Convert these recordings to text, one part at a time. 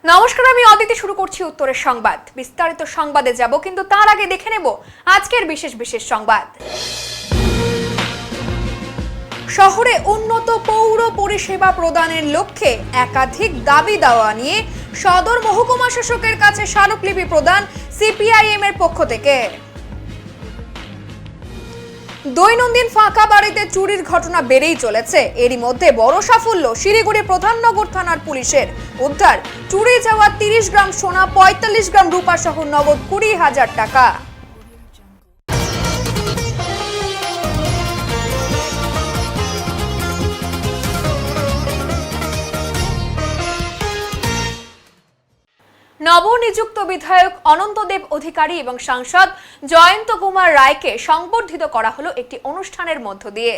নমস্কার, আমি অদিতি। শুরু করছি উত্তরের সংবাদ। বিস্তারিত সংবাদে যাব, কিন্তু তার আগে দেখে নেব আজকের বিশেষ সংবাদ। শহরে উন্নত পৌর পরিষেবা প্রদানের লক্ষ্যে একাধিক দাবি দাওয়া নিয়ে সদর মহকুমা শাসকের কাছে স্মারকলিপি প্রদান সিপিআইএম এর পক্ষ থেকে। দৈনন্দিন ফাঁকা বাড়িতে চুরির ঘটনা বেড়েই চলেছে। এরই মধ্যে বড় সাফল্য শিলিগুড়ি প্রধাননগর থানার পুলিশের। উদ্ধার চুরি যাওয়া 30 গ্রাম সোনা, 45 গ্রাম রূপা সহ নগদ 20,000 টাকা। নবনিযুক্ত বিধায়ক অনন্তদেব অধিকারী এবং সাংসদ জয়ন্ত কুমার রায়কে সংবর্ধিত করা হলো একটি অনুষ্ঠানের মধ্য দিয়ে।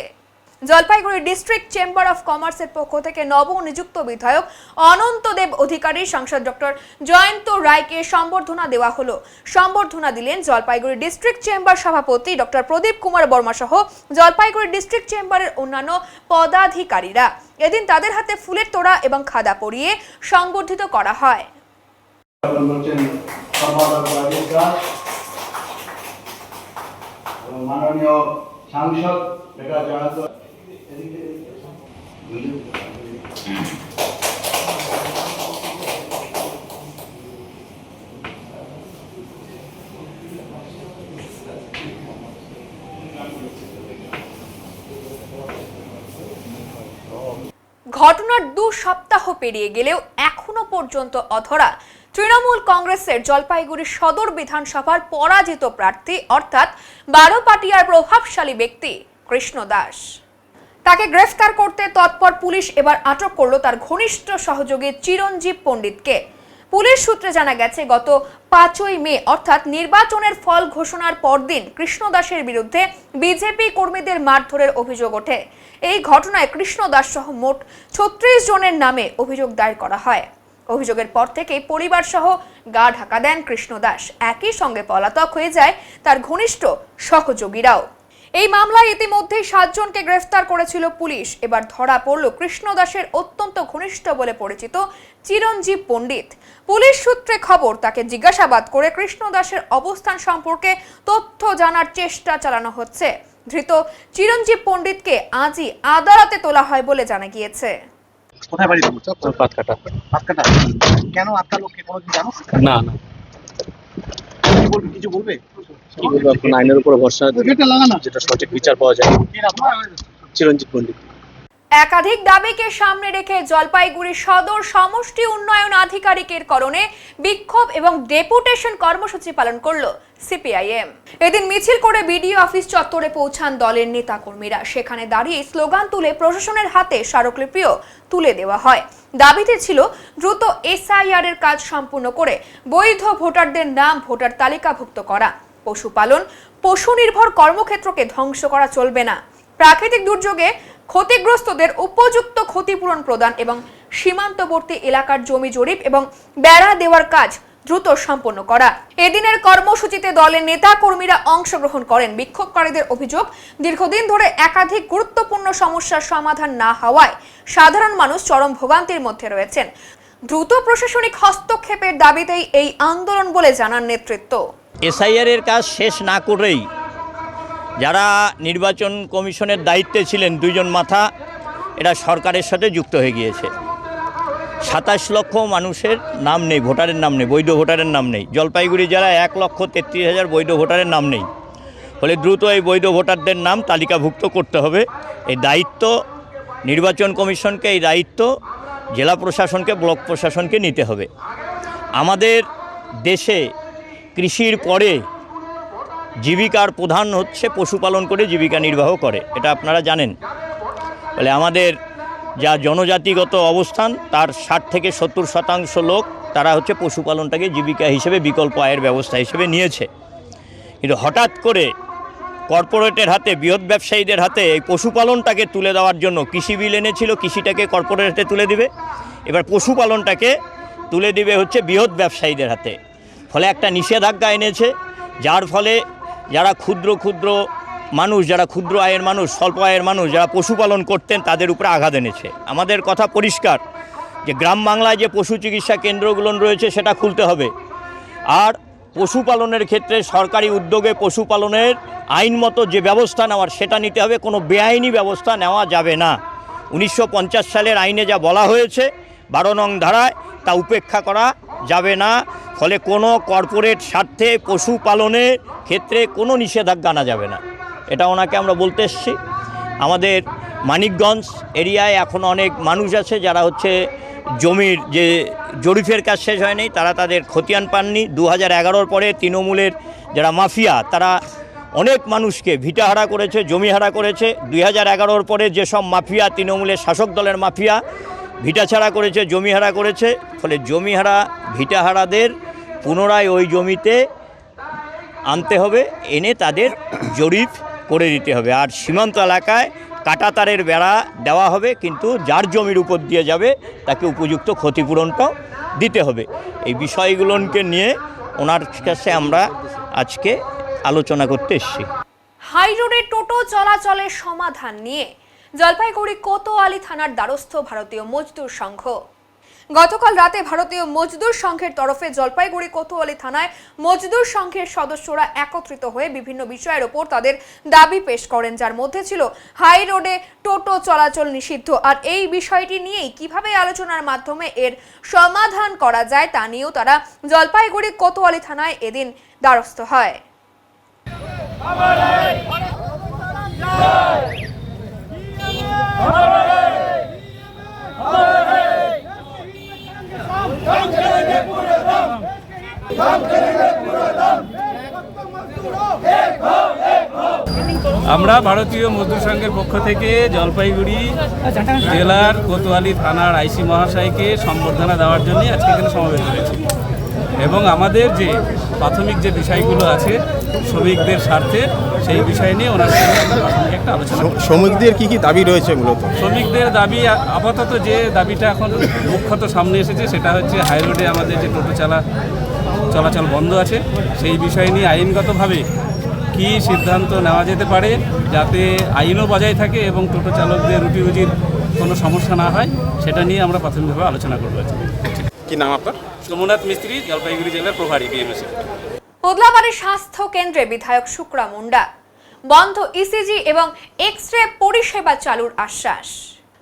জলপাইগুড়ি ডিস্ট্রিক্ট চেম্বার অফ কমার্সের পক্ষ থেকে নবনিযুক্ত বিধায়ক অনন্তদেব অধিকারী, সাংসদ ডক্টর জয়ন্ত রায়কে সম্বর্ধনা দেওয়া হলো। সম্বর্ধনা দিলেন জলপাইগুড়ি ডিস্ট্রিক্ট চেম্বার সভাপতি ডক্টর প্রদীপ কুমার বর্মা সহ জলপাইগুড়ি ডিস্ট্রিক্ট চেম্বারের অন্যান্য পদাধিকারীরা। এদিন তাদের হাতে ফুলের তোড়া এবং খাদা পরিয়ে সংবর্ধিত করা হয়। মাননীয় সাংসদ ঘটনার 2 সপ্তাহ পেরিয়ে গেলেও এখনো পর্যন্ত অধরা তৃণমূল কংগ্রেসের জলপাইগুড়ি সদর বিধানসভার পরাজিত প্রার্থী অর্থাৎ 12 পাটিয়ার প্রভাবশালী ব্যক্তি কৃষ্ণ দাস। তাকে গ্রেফতার করতে তৎপর পুলিশ এবার আটক করলো তার ঘনিষ্ঠ সহযোগী চিরঞ্জীব পণ্ডিতকে। পুলিশ সূত্রে জানা গেছে, গত 5ই মে অর্থাৎ নির্বাচনের ফল ঘোষণার পরদিন কৃষ্ণ দাসের বিরুদ্ধে বিজেপি কর্মীদের মারধরের অভিযোগ ওঠে। এই ঘটনায় কৃষ্ণ দাস সহ মোট 36 জনের নামে অভিযোগ দায়ের করা হয়। অভিযোগের পর থেকেই পরিবার সহ গা ঢাকা দেন কৃষ্ণ দাস। একই সঙ্গে পলাতক হয়ে যায় তার ঘনিষ্ঠ সহযোগীরাও। এই মামলায় ইতিমধ্যেই 7 জনকে গ্রেফতার করেছিল পুলিশ। এবার ধরা পড়ল কৃষ্ণ দাসের অত্যন্ত ঘনিষ্ঠ বলে পরিচিত চিরঞ্জীব পণ্ডিত। পুলিশ সূত্রে খবর, তাকে জিজ্ঞাসাবাদ করে কৃষ্ণ দাসের অবস্থান সম্পর্কে তথ্য জানার চেষ্টা চালানো হচ্ছে। ধৃত চিরঞ্জীব পণ্ডিতকে আজই আদালতে তোলা হয় বলে জানা গিয়েছে। কোথায় বাড়ি তোমার? পাতকাটা। পাতকাটা কেন আটকালো? কে কোনোদিন জানো? না না, কিছু বলবে? কি বলবো, এখন আইনের উপর ভরসা, যেটা সঠিক বিচার পাওয়া যায়। চিরঞ্জিত পণ্ডিত। একাধিক দাবিকে সামনে রেখে জলপাইগুড়ি সদর সমষ্টি উন্নয়ন আধিকারিকের করণে বিক্ষোভ এবং ডেপুটেশন কর্মসূচি পালন করলো সিপিআইএম। এদিন মিছিল করে বিডিও অফিস চত্বরে পৌঁছান দলের নেতাকর্মীরা। সেখানে দাঁড়িয়ে স্লোগান তুলে প্রশাসনের হাতে স্মারকলিপিও তুলে দেওয়া হয়। দাবিতে ছিল দ্রুত এসআইআর এর কাজ সম্পূর্ণ করে বৈধ ভোটারদের নাম ভোটার তালিকাভুক্ত করা। পশুপালন, পশু নির্ভর কর্মক্ষেত্রকে ধ্বংস করা চলবে না। প্রাকৃতিক দুর্যোগে ক্ষতিগ্রস্তদের উপযুক্ত ক্ষতিপূরণ প্রদান এবং সীমান্তবর্তী এলাকার জমি জরিপ এবং বেড়া দেওয়ার কাজ দ্রুত সম্পন্ন করা। এদিনের কর্মসূচিতে দলের নেতা কর্মীরা অংশগ্রহণ করেন। বিক্ষোভকারীদের অভিযোগ, দীর্ঘদিন ধরে একাধিক গুরুত্বপূর্ণ সমস্যার সমাধান না হওয়ায় সাধারণ মানুষ চরম ভোগান্তির মধ্যে রয়েছেন। দ্রুত প্রশাসনিক হস্তক্ষেপের দাবিতেই এই আন্দোলন বলে জানান নেতৃত্ব। এসআইআর এর কাজ শেষ না করেই যারা নির্বাচন কমিশনের দায়িত্বে ছিলেন 2 জন মাথা, এরা সরকারের সাথে যুক্ত হয়ে গিয়েছে। 27 লক্ষ মানুষের নাম নেই, ভোটারের নাম নেই, বৈধ ভোটারের নাম নেই। জলপাইগুড়ি জেলায় 1,33,000 বৈধ ভোটারের নাম নেই। ফলে দ্রুত এই বৈধ ভোটারদের নাম তালিকাভুক্ত করতে হবে। এই দায়িত্ব নির্বাচন কমিশনকে, এই দায়িত্ব জেলা প্রশাসনকে, ব্লক প্রশাসনকে নিতে হবে। আমাদের দেশে কৃষির পরে জীবিকার প্রধান হচ্ছে পশুপালন করে জীবিকা নির্বাহ করে, এটা আপনারা জানেন। ফলে আমাদের যা জনজাতিগত অবস্থান, তার 60 থেকে 70% লোক তারা হচ্ছে পশুপালনটাকে জীবিকা হিসেবে, বিকল্প আয়ের ব্যবস্থা হিসেবে নিয়েছে। কিন্তু হঠাৎ করে কর্পোরেটের হাতে, বৃহৎ ব্যবসায়ীদের হাতে এই পশুপালনটাকে তুলে দেওয়ার জন্য কৃষি বিল এনেছিল, কৃষিটাকে কর্পোরেট হাতে তুলে দিবে। এবার পশুপালনটাকে তুলে দিবে হচ্ছে বৃহৎ ব্যবসায়ীদের হাতে। ফলে একটা নিষেধাজ্ঞা এনেছে, যার ফলে যারা ক্ষুদ্র মানুষ, যারা ক্ষুদ্র আয়ের মানুষ, স্বল্প আয়ের মানুষ, যারা পশুপালন করতেন, তাদের উপরে আঘাত এনেছে। আমাদের কথা পরিষ্কার যে গ্রাম বাংলায় যে পশু চিকিৎসা কেন্দ্রগুলো রয়েছে সেটা খুলতে হবে। আর পশুপালনের ক্ষেত্রে সরকারি উদ্যোগে পশুপালনের আইনমতো যে ব্যবস্থা নেওয়ার সেটা নিতে হবে, কোনো বেআইনি ব্যবস্থা নেওয়া যাবে না। 1950 সালের আইনে যা বলা হয়েছে 12 নং ধারায় তা উপেক্ষা করা যাবে না। ফলে কোনো কর্পোরেট স্বার্থে পশুপালনের ক্ষেত্রে কোনো নিষেধাজ্ঞা আনা যাবে না, এটা ওনাকে আমরা বলতে এসেছি। আমাদের মানিকগঞ্জ এরিয়ায় এখন অনেক মানুষ আছে যারা হচ্ছে জমির যে জরিপের কাজ শেষ হয়নি, তারা তাদের খতিয়ান পাননি। 2011 পরে তৃণমূলের যারা মাফিয়া তারা অনেক মানুষকে ভিটাহারা করেছে, জমি হারা করেছে। 2011 পরে যেসব মাফিয়া, তৃণমূলের শাসক দলের মাফিয়া ভিটা ছাড়া করেছে, জমি হারা করেছে, ফলে জমিহারা ভিটাহারাদের পুনরায় ওই জমিতে আনতে হবে, এনে তাদের জরিপ করে দিতে হবে। আর সীমান্ত এলাকায় কাঁটাতারের বেড়া দেওয়া হবে, কিন্তু যার জমির উপর দিয়ে যাবে তাকে উপযুক্ত ক্ষতিপূরণটাও দিতে হবে। এই বিষয়গুলোকে নিয়ে ওনার কাছে আমরা আজকে আলোচনা করতে এসেছি। হাই রোডে টোটো চলাচলের সমাধান নিয়ে জলপাইগুড়ি কোতোয়ালি থানার দ্বারস্থ ভারতীয় মজদুর সংঘ। গতকাল রাতে ভারতীয় মজদুর সংঘের তরফে জলপাইগুড়ি কোতোয়ালি থানায় মজদুর সংঘের সদস্যরা একত্রিত হয়ে বিভিন্ন বিষয়ের ওপর তাদের দাবি পেশ করেন, যার মধ্যে ছিল হাই রোডে টোটো চলাচল নিষিদ্ধ। আর এই বিষয়টি নিয়েই কিভাবে আলোচনার মাধ্যমে এর সমাধান করা যায় তা নিয়েও তারা জলপাইগুড়ি কোতোয়ালি থানায় এদিন দ্বারস্থ হয়। আমরা ভারতীয় মজদুর সংঘের পক্ষ থেকে জলপাইগুড়ি জেলার কোতোয়ালি থানার আইসি মহাশয়কে সম্বর্ধনা দেওয়ার জন্য আজকে এখানে সমবেত হয়েছি এবং আমাদের যে প্রাথমিক যে বিষয়গুলো আছে শ্রমিকদের স্বার্থে সেই বিষয় নিয়ে ওনার সঙ্গে আমরা প্রাথমিক একটা আলোচনা। শ্রমিকদের কি কি দাবি রয়েছে মূলত? শ্রমিকদের দাবি আপাতত যে দাবিটা এখন মুখ্যত সামনে এসেছে সেটা হচ্ছে হাইরোডে আমাদের যে টোটো চলাচল বন্ধ আছে, সেই বিষয় নিয়ে আইনগতভাবে কি সিদ্ধান্ত নেওয়া যেতে পারে যাতে আইনও বজায় থাকে এবং টোটো চালকদের রুটি রুজির কোনো সমস্যা না হয়, সেটা নিয়ে আমরা প্রাথমিকভাবে আলোচনা করবো। কি নাম আপনার? সোমনাথ মিস্ত্রি, জলপাইগুড়ি জেলার প্রভারী বিএমএসি। ওদলাবাড়ির স্বাস্থ্য কেন্দ্রে বিধায়ক শুক্রা মুন্ডা। বন্ধ ইসিজি এবং এক্স-রে পরিষেবা চালুর আশ্বাস।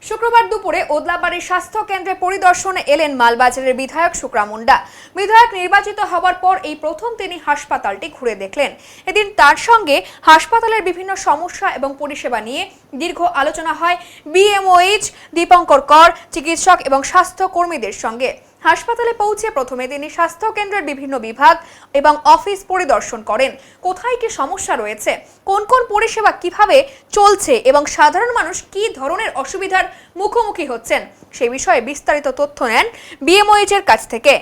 শুক্রবার দুপুরে ওদলাবাড়ির স্বাস্থ্য কেন্দ্রে পরিদর্শনে এলেন মালবাজারের বিধায়ক শুক্রা মুন্ডা। বিধায়ক নির্বাচিত হওয়ার পর এই প্রথম তিনি হাসপাতালটি ঘুরে দেখলেন। এদিন তার সঙ্গে হাসপাতালের বিভিন্ন সমস্যা এবং পরিষেবা নিয়ে দীর্ঘ আলোচনা হয় বিএমওএইচ দীপঙ্কর কর, চিকিৎসক এবং স্বাস্থ্য কর্মীদের সঙ্গে। হাসপাতালে পৌঁছে প্রথমে তিনি স্বাস্থ্য কেন্দ্রের বিভিন্ন বিভাগ এবং অফিস পরিদর্শন করেন। কোথায় কি সমস্যা রয়েছে, কোন কোন পরিষেবা কিভাবে চলছে এবং সাধারণ মানুষ কি ধরনের অসুবিধার মুখোমুখি হচ্ছেন সেই বিষয়ে বিস্তারিত তথ্য নেন বিএমওএইচ এর কাছ থেকে।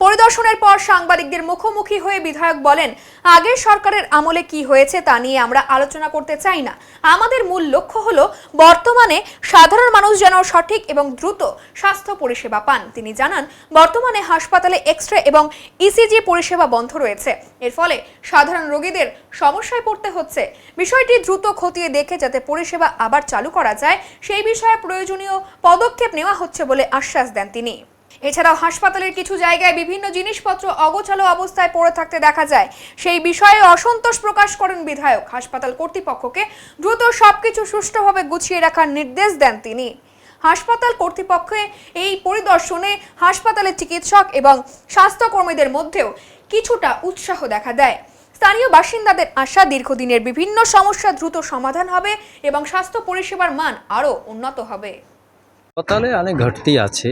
পরিদর্শনের পর সাংবাদিকদের মুখোমুখি হয়ে বিধায়ক বলেন, আগের সরকারের আমলে কি হয়েছে তা নিয়ে আমরা আলোচনা করতে চাই না। আমাদের মূল লক্ষ্য হলো বর্তমানে সাধারণ মানুষ যেন সঠিক এবং দ্রুত স্বাস্থ্য পরিষেবা পান। তিনি জানান, বর্তমানে হাসপাতালে এক্স-রে এবং ইসিজি পরিষেবা বন্ধ রয়েছে, এর ফলে সাধারণ রোগীদের সমস্যায় পড়তে হচ্ছে। বিষয়টি দ্রুত খতিয়ে দেখে যাতে পরিষেবা আবার চালু করা যায় সেই বিষয়ে প্রয়োজনীয় পদক্ষেপ নেওয়া হচ্ছে বলে আশ্বাস দেন তিনি। এছাড়াও হাসপাতালের কিছু জায়গায় বিভিন্ন জিনিসপত্র অগোছালো অবস্থায় পড়ে থাকতে দেখা যায়, সেই বিষয়ে অসন্তোষ প্রকাশ করেন বিধায়ক। হাসপাতাল কর্তৃপক্ষকে দ্রুত সবকিছু সুষ্ঠুভাবে গুছিয়ে রাখার নির্দেশ দেন তিনি। হাসপাতাল কর্তৃপক্ষে এই পরিদর্শনে হাসপাতালের চিকিৎসক এবং স্বাস্থ্যকর্মীদের মধ্যেও কিছুটা উৎসাহ দেখা দেয়। স্থানীয় বাসিন্দাদের আশা, দীর্ঘদিনের বিভিন্ন সমস্যা দ্রুত সমাধান হবে এবং স্বাস্থ্য পরিষেবার মান আরও উন্নত হবে। হাসপাতালে অনেক ঘাটতি আছে,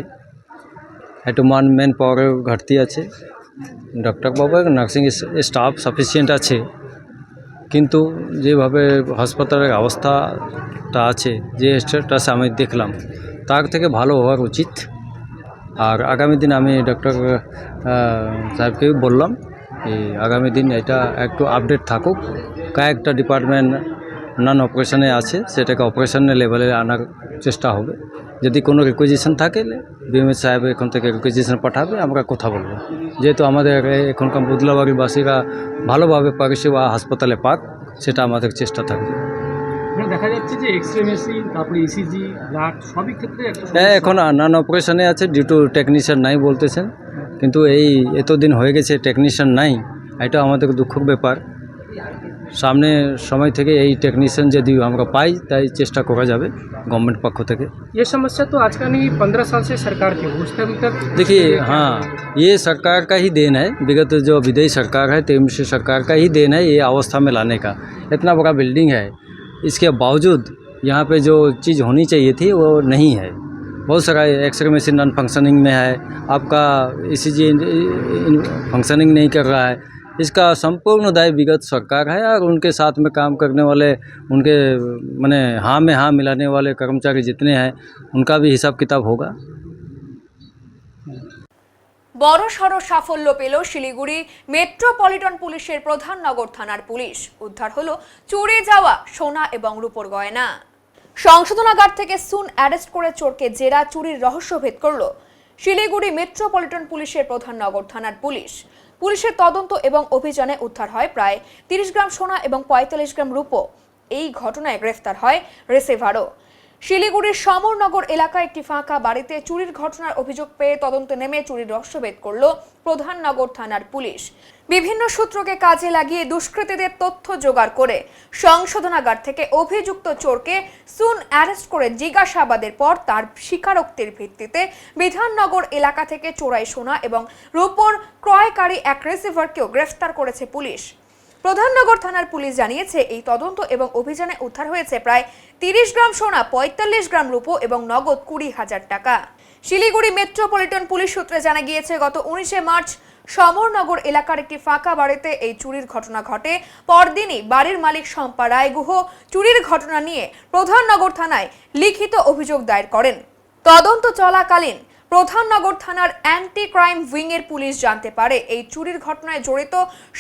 একটু ম্যান পাওয়ারের ঘাটতি আছে, ডাক্তারবাবু নার্সিং স্টাফ সাফিসিয়েন্ট আছে, কিন্তু যেভাবে হাসপাতালের অবস্থাটা আছে, যে স্টেটাস আমি দেখলাম তার থেকে ভালো হওয়ার উচিত। আর আগামী দিন আমি ডক্টর সাহেবকে বললাম এই আগামী দিন এটা একটু আপডেট থাকুক, কয়েকটা ডিপার্টমেন্ট নন অপারেশনে আছে সেটাকে অপারেশনের লেভেলে আনার চেষ্টা হবে। যদি কোনো রিকুইজিশন থাকে বিএমএস সাহেব এখান থেকে রিকুইজিশন পাঠাবে, আমরা কথা বলবো। যেহেতু আমাদের এখনকার বুদলাবাড়িবাসীরা ভালোভাবে পরিষেবা হাসপাতালে পাক, সেটা আমাদের চেষ্টা থাকবে। এখানে দেখা যাচ্ছে যে এক্সরে মেশিন, তারপরে ইসিজি, ব্লাড সবই ক্ষেত্রে একটা হ্যাঁ, এখন নান অপারেশনে আছে ডিউ টু টেকনিশিয়ান নাই বলতেছেন, কিন্তু এই এতদিন হয়ে গেছে টেকনিশিয়ান নাই, এটা আমাদের দুঃখের ব্যাপার। সামনে সময় থেকে এই টেকনিশিয়ান যদি আমরা পাই তাই চেষ্টা করা যাবে गवर्नमेंट पक्ष থেকে। ये समस्या तो आज का नहीं, 15 साल से सरकार की उस टाइम तक देखिए, हाँ, ये सरकार का ही देन है, विगत जो विदेशी सरकार है तेमसी सरकार का ही देन है ये अवस्था में लाने का। इतना बड़ा बिल्डिंग है, इसके बावजूद यहाँ पे जो चीज़ होनी चाहिए थी वो नहीं है। बहुत सारा एक्सरे मशीन नॉन फंक्शनिंग में है, आपका ईसीजी फंक्शनिंग नहीं कर रहा है। इसका संपूर्ण दाय विगत सरकार है और उनके साथ में काम करने वाले, उनके माने हाँ में हाँ मिलाने वाले कर्मचारी जितने हैं उनका भी हिसाब किताब होगा। বড়সড় সাফল্য পেল শিলিগুড়ি মেট্রোপলিটন পুলিশের প্রধাননগর থানার পুলিশ। উদ্ধার হলো চুরি যাওয়া সোনা এবং রূপোর গয়না। সংশোধনাগার থেকে সুন অ্যারেস্ট করে চোরকে জেরা, চুরির রহস্য ভেদ করল শিলিগুড়ি মেট্রোপলিটন পুলিশের প্রধাননগর থানার পুলিশ। পুলিশের তদন্ত এবং অভিযানে উদ্ধার হয় প্রায় 30 গ্রাম সোনা এবং 45 গ্রাম রূপো। এই ঘটনায় গ্রেফতার হয় রিসিভারও। শিলিগুড়ির সমরনগর এলাকায় একটি ফাঁকা বাড়িতে চুরির ঘটনার অভিযোগ পেয়ে তদন্তে নেমে চুরির রহস্যভেদ করল প্রধাননগর থানার পুলিশ। বিভিন্ন সূত্রকে কাজে লাগিয়ে দুষ্কৃতীদের তথ্য জোগাড় করে সংশোধনাগার থেকে অভিযুক্ত চোরকে সুন অ্যারেস্ট করে জিজ্ঞাসাবাদের পর তার স্বীকারোক্তির ভিত্তিতে বিধাননগর এলাকা থেকে চোরাই সোনা এবং রূপোর ক্রয়কারী এক রিসিভারকেও গ্রেফতার করেছে পুলিশ। প্রধাননগর থানার পুলিশ জানিয়েছে এই তদন্ত এবং অভিযানে উদ্ধার হয়েছে প্রায় 30 গ্রাম সোনা, 45 গ্রাম রূপো এবং নগদ 20,000 টাকা। শিলিগুড়ি মেট্রোপলিটন পুলিশ সূত্রে জানা গিয়েছে গত 19 মার্চ সমরনগর এলাকার একটি ফাঁকা বাড়িতে এই চুরির ঘটনা ঘটে। পরদিনই বাড়ির মালিক শম্পা রায়গুহ চুরির ঘটনা নিয়ে প্রধাননগর থানায় লিখিত অভিযোগ দায়ের করেন। তদন্ত চলাকালীন প্রধাননগর থানার অ্যান্টি ক্রাইম উইং এর পুলিশ জানতে পারে এই চুরির ঘটনায় জড়িত